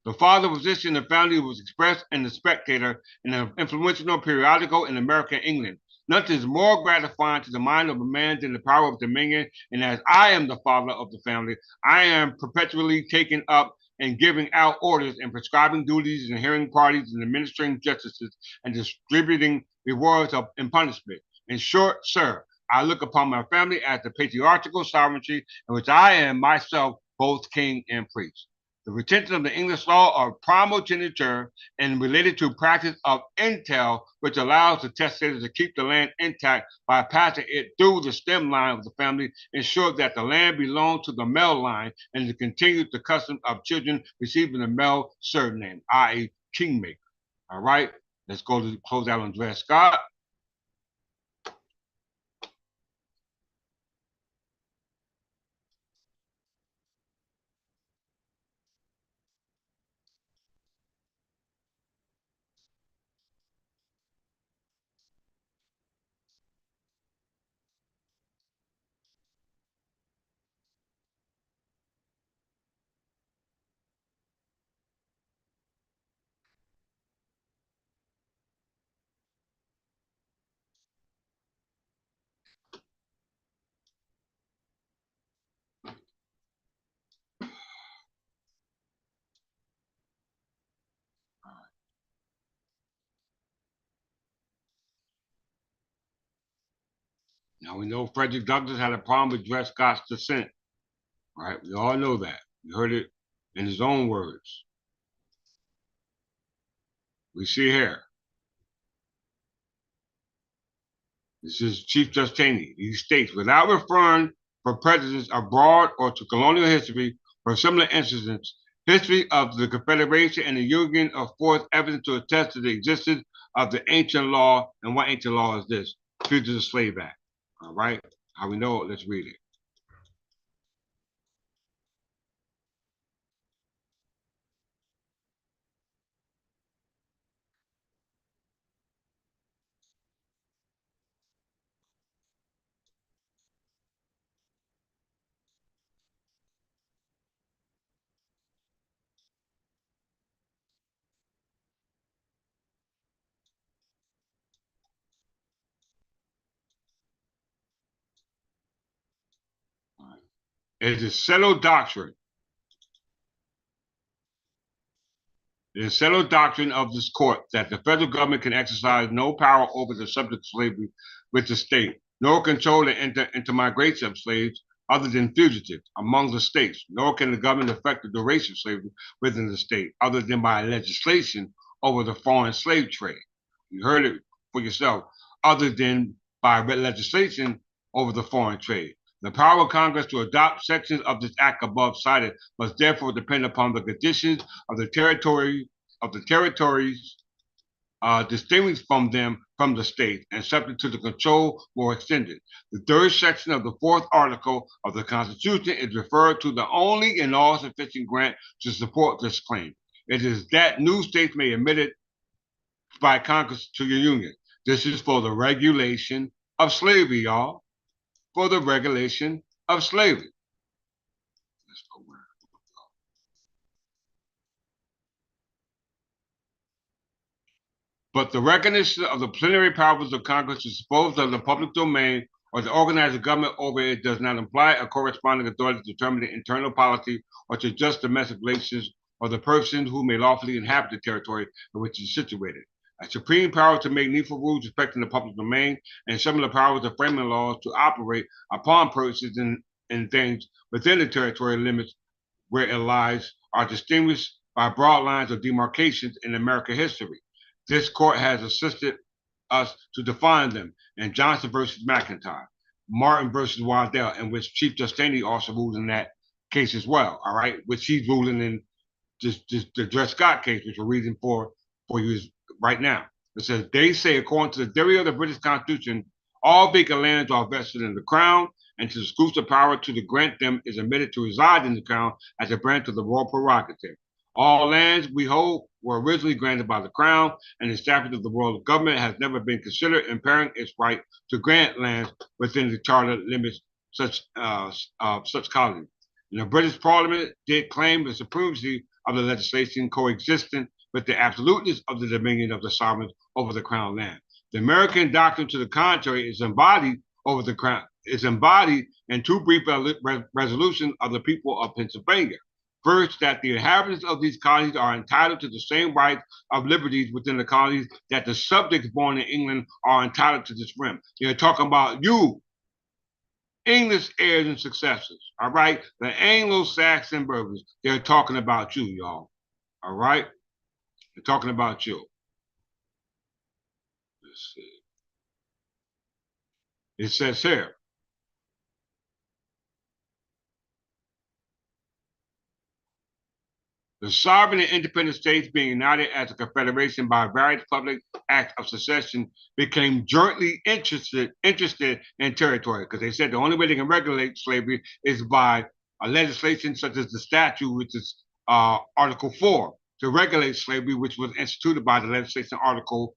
The father's position in the family was expressed in The Spectator, an influential periodical in American England. Nothing is more gratifying to the mind of a man than the power of dominion, and as I am the father of the family, I am perpetually taking up and giving out orders and prescribing duties and hearing parties and administering justices and distributing rewards and punishment. In short, sir, I look upon my family as the patriarchal sovereignty in which I am myself both king and priest. The retention of the English law of primogeniture and related to practice of entail, which allows the testator to keep the land intact by passing it through the stem line of the family, ensured that the land belonged to the male line and to continue the custom of children receiving the male surname, i.e. kingmaker. All right, let's go to close out on Dred Scott. Now we know Frederick Douglass had a problem with Dred Scott's descent. All right, we all know that. We heard it in his own words. We see here. This is Chief Justice Taney. He states, without referring for prejudice abroad or to colonial history for similar incidents, history of the Confederation and the Union affords evidence to attest to the existence of the ancient law. And what ancient law is this? Fugitive Slave Act. All right, how we know it? Let's read it. It is a settled doctrine. It is settled doctrine of this court that the federal government can exercise no power over the subject of slavery with the state, nor control the intermigration of slaves other than fugitives among the states, nor can the government affect the duration of slavery within the state other than by legislation over the foreign slave trade. You heard it for yourself, other than by legislation over the foreign trade. The power of Congress to adopt sections of this act above cited must therefore depend upon the conditions of the territories distinguished from them from the state and subject to the control more extended. The third section of the fourth article of the Constitution is referred to the only and all sufficient grant to support this claim. It is that new states may admit it by Congress to the Union. This is for the regulation of slavery, y'all. For the regulation of slavery. Let's go where. But the recognition of the plenary powers of Congress to dispose of the public domain or to organize a government over it does not imply a corresponding authority to determine the internal policy or to adjust domestic relations of the person who may lawfully inhabit the territory in which it is situated. A supreme power to make needful rules respecting the public domain and similar powers of framing laws to operate upon persons and things within the territorial limits where it lies are distinguished by broad lines of demarcations in American history. This court has assisted us to define them in Johnson versus McIntyre, Martin versus Waddell, in which Chief Justice Taney also ruled in that case as well, all right, which he's ruling in the Dred Scott case, which we're reading for you right now. It says, they say, according to the theory of the British Constitution, all vacant lands are vested in the Crown, and to the exclusive power to grant them is admitted to reside in the Crown as a branch of the royal prerogative. All lands we hold were originally granted by the Crown, and the establishment of the royal government has never been considered impairing its right to grant lands within the charter limits such colonies. And the British Parliament did claim the supremacy of the legislation coexistent with the absoluteness of the dominion of the sovereigns over the Crown land. The American doctrine to the contrary is embodied over the Crown, is embodied in two brief resolutions of the people of Pennsylvania. First, that the inhabitants of these colonies are entitled to the same rights of liberties within the colonies that the subjects born in England are entitled to this rim. They're talking about you, English heirs and successors, all right? The Anglo-Saxon burghers, they're talking about you, y'all, all right? They're talking about you. Let's see. It says here, the sovereign and independent states being united as a confederation by various public acts of secession became jointly interested in territory, because they said the only way they can regulate slavery is by a legislation such as the statute, which is Article 4, to regulate slavery, which was instituted by the legislation Article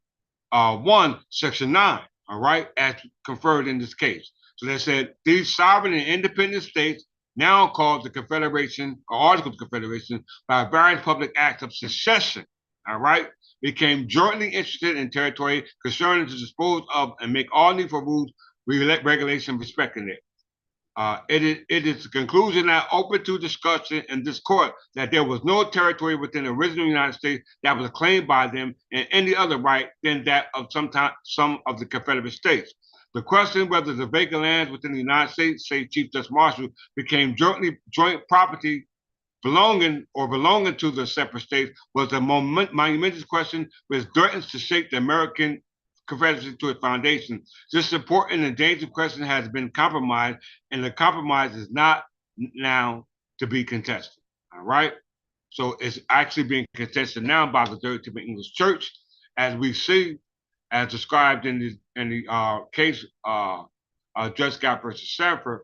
1, Section 9, all right, as conferred in this case. So they said these sovereign and independent states, now called the Confederation, or Article of Confederation, by various public acts of secession, all right, became jointly interested in territory concerning to dispose of and make all needful rules, regulation respecting it. It is the conclusion that open to discussion in this court that there was no territory within the original United States that was claimed by them in any other right than that of some of the Confederate states. The question whether the vacant lands within the United States, say Chief Justice Marshall, became joint property belonging to the separate states was a momentous question which threatens to shake the American Confederacy to its foundation. This important and dangerous question has been compromised, and the compromise is not now to be contested. All right? So it's actually being contested now by the Third Temple English Church, as we see, as described in the case Dred Scott versus Sanford,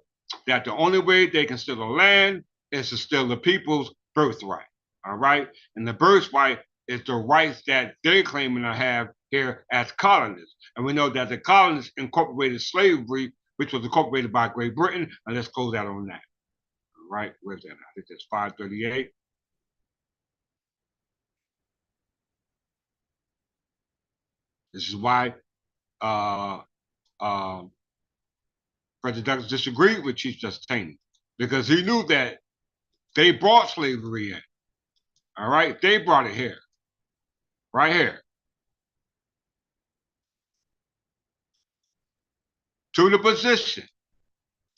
that the only way they can steal the land is to steal the people's birthright. All right? And the birthright is the rights that they're claiming to have here as colonists. And we know that the colonists incorporated slavery, which was incorporated by Great Britain. And let's close out on that. All right? Where's that? I think that's 538. This is why Frederick Douglass disagreed with Chief Justice Taney, because he knew that they brought slavery in. All right? They brought it here. Right here. To the position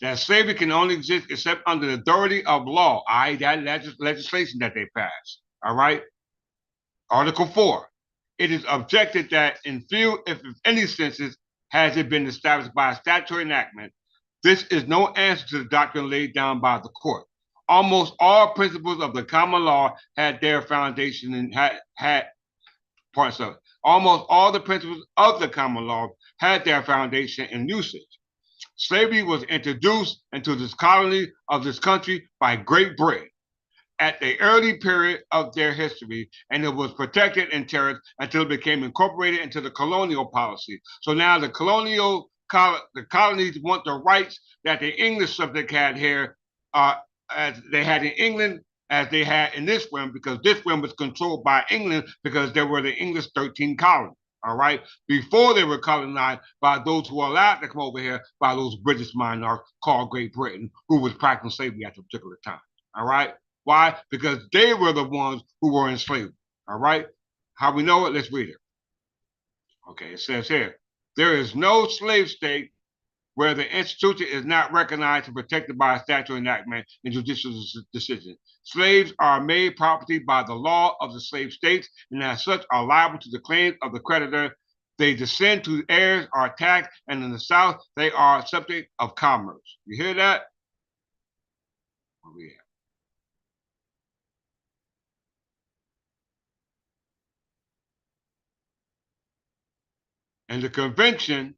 that slavery can only exist except under the authority of law, i.e. that legislation that they passed. All right? Article 4. It is objected that in few, if any senses, has it been established by a statutory enactment. This is no answer to the doctrine laid down by the court. Almost all principles of the common law had their foundation and had parts of it. Almost all the principles of the common law had their foundation in usage. Slavery was introduced into this colony of this country by Great Britain at the early period of their history, and it was protected and cherished until it became incorporated into the colonial policy. So now the colonies want the rights that the English subject had here, as they had in England, as they had in this realm, because this realm was controlled by England because there were the English 13 colonies. All right, before they were colonized by those who were allowed to come over here by those British monarchs called Great Britain, who was practicing slavery at a particular time. All right, why? Because they were the ones who were enslaved. All right, how we know it? Let's read it. Okay, it says here, there is no slave state where the institution is not recognized and protected by a statutory enactment and judicial decision. Slaves are made property by the law of the slave states, and as such are liable to the claims of the creditor. They descend to heirs, are taxed, and in the South, they are subject of commerce. You hear that? Where we at? And the convention,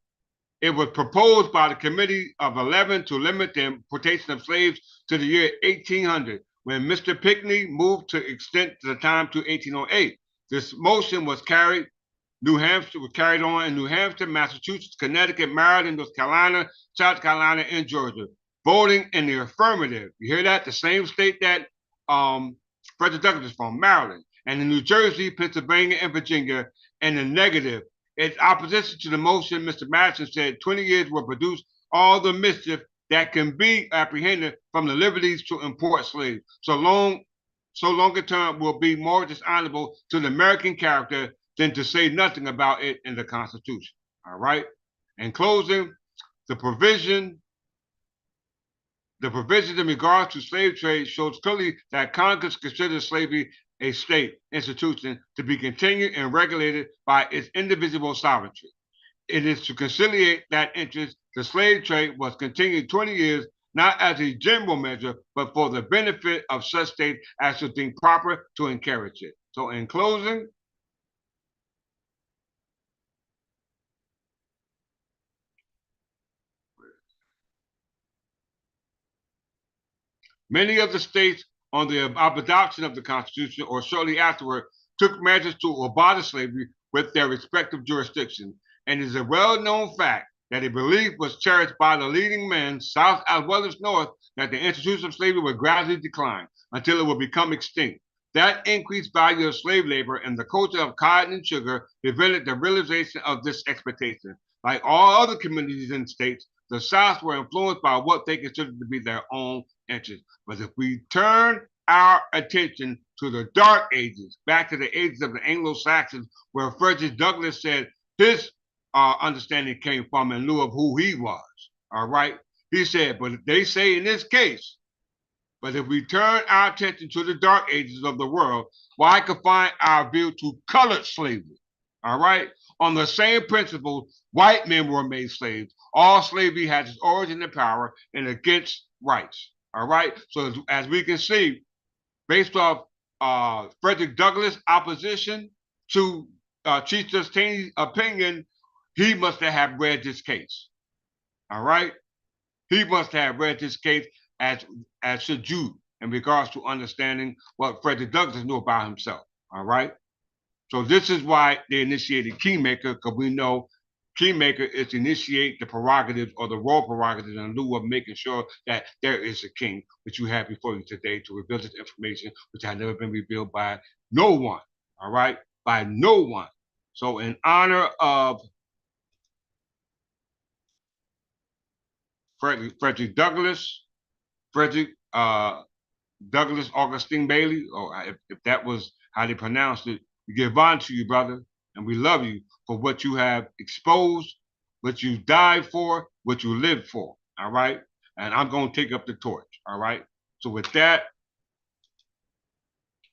it was proposed by the Committee of 11 to limit the importation of slaves to the year 1800, when Mr. Pinckney moved to extend the time to 1808. This motion was carried on in New Hampshire, Massachusetts, Connecticut, Maryland, North Carolina, South Carolina, and Georgia, voting in the affirmative. You hear that? The same state that Frederick Douglass is from, Maryland, and in New Jersey, Pennsylvania, and Virginia, in the negative. In opposition to the motion, Mr. Madison said 20 years will produce all the mischief that can be apprehended from the liberties to import slaves. So longer term will be more dishonorable to the American character than to say nothing about it in the Constitution. All right. In closing, the provisions in regards to slave trade shows clearly that Congress considers slavery a state institution to be continued and regulated by its indivisible sovereignty. It is to conciliate that interest the slave trade was continued 20 years, not as a general measure, but for the benefit of such states as to think proper to encourage it. So in closing, many of the states on the adoption of the Constitution or shortly afterward took measures to abolish slavery with their respective jurisdictions. And it is a well-known fact that a belief was cherished by the leading men, South as well as North, that the institution of slavery would gradually decline until it would become extinct. That increased value of slave labor and the culture of cotton and sugar prevented the realization of this expectation. Like all other communities and states, the South were influenced by what they considered to be their own interests. But if we turn our attention to the Dark Ages, back to the ages of the Anglo-Saxons, where Frederick Douglass said his understanding came from in lieu of who he was, all right? He said, but they say in this case, but if we turn our attention to the Dark Ages of the world, why confine our view to colored slavery, all right? On the same principle, white men were made slaves. All slavery has its origin in power and against rights. All right. So as we can see, based off Frederick Douglass' opposition to Chief Justice Taney's opinion, he must have read this case. All right. He must have read this case as should you in regards to understanding what Frederick Douglass knew about himself. All right. So this is why they initiated Kingmaker, because we know Kingmaker is to initiate the prerogatives or the royal prerogatives in lieu of making sure that there is a king, which you have before you today to reveal this information, which had never been revealed by no one, all right? By no one. So in honor of Frederick Douglass, Douglas Augustine Bailey, or if that was how they pronounced it, we give honor to you, brother, and we love you for what you have exposed, what you died for, what you lived for, all right? And I'm going to take up the torch, all right? So with that,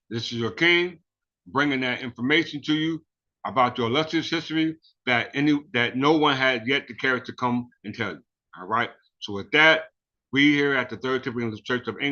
this is your king, bringing that information to you. about your illustrious history that no one had yet the courage to come and tell you. All right. So with that, we here at the Third Typical Church of England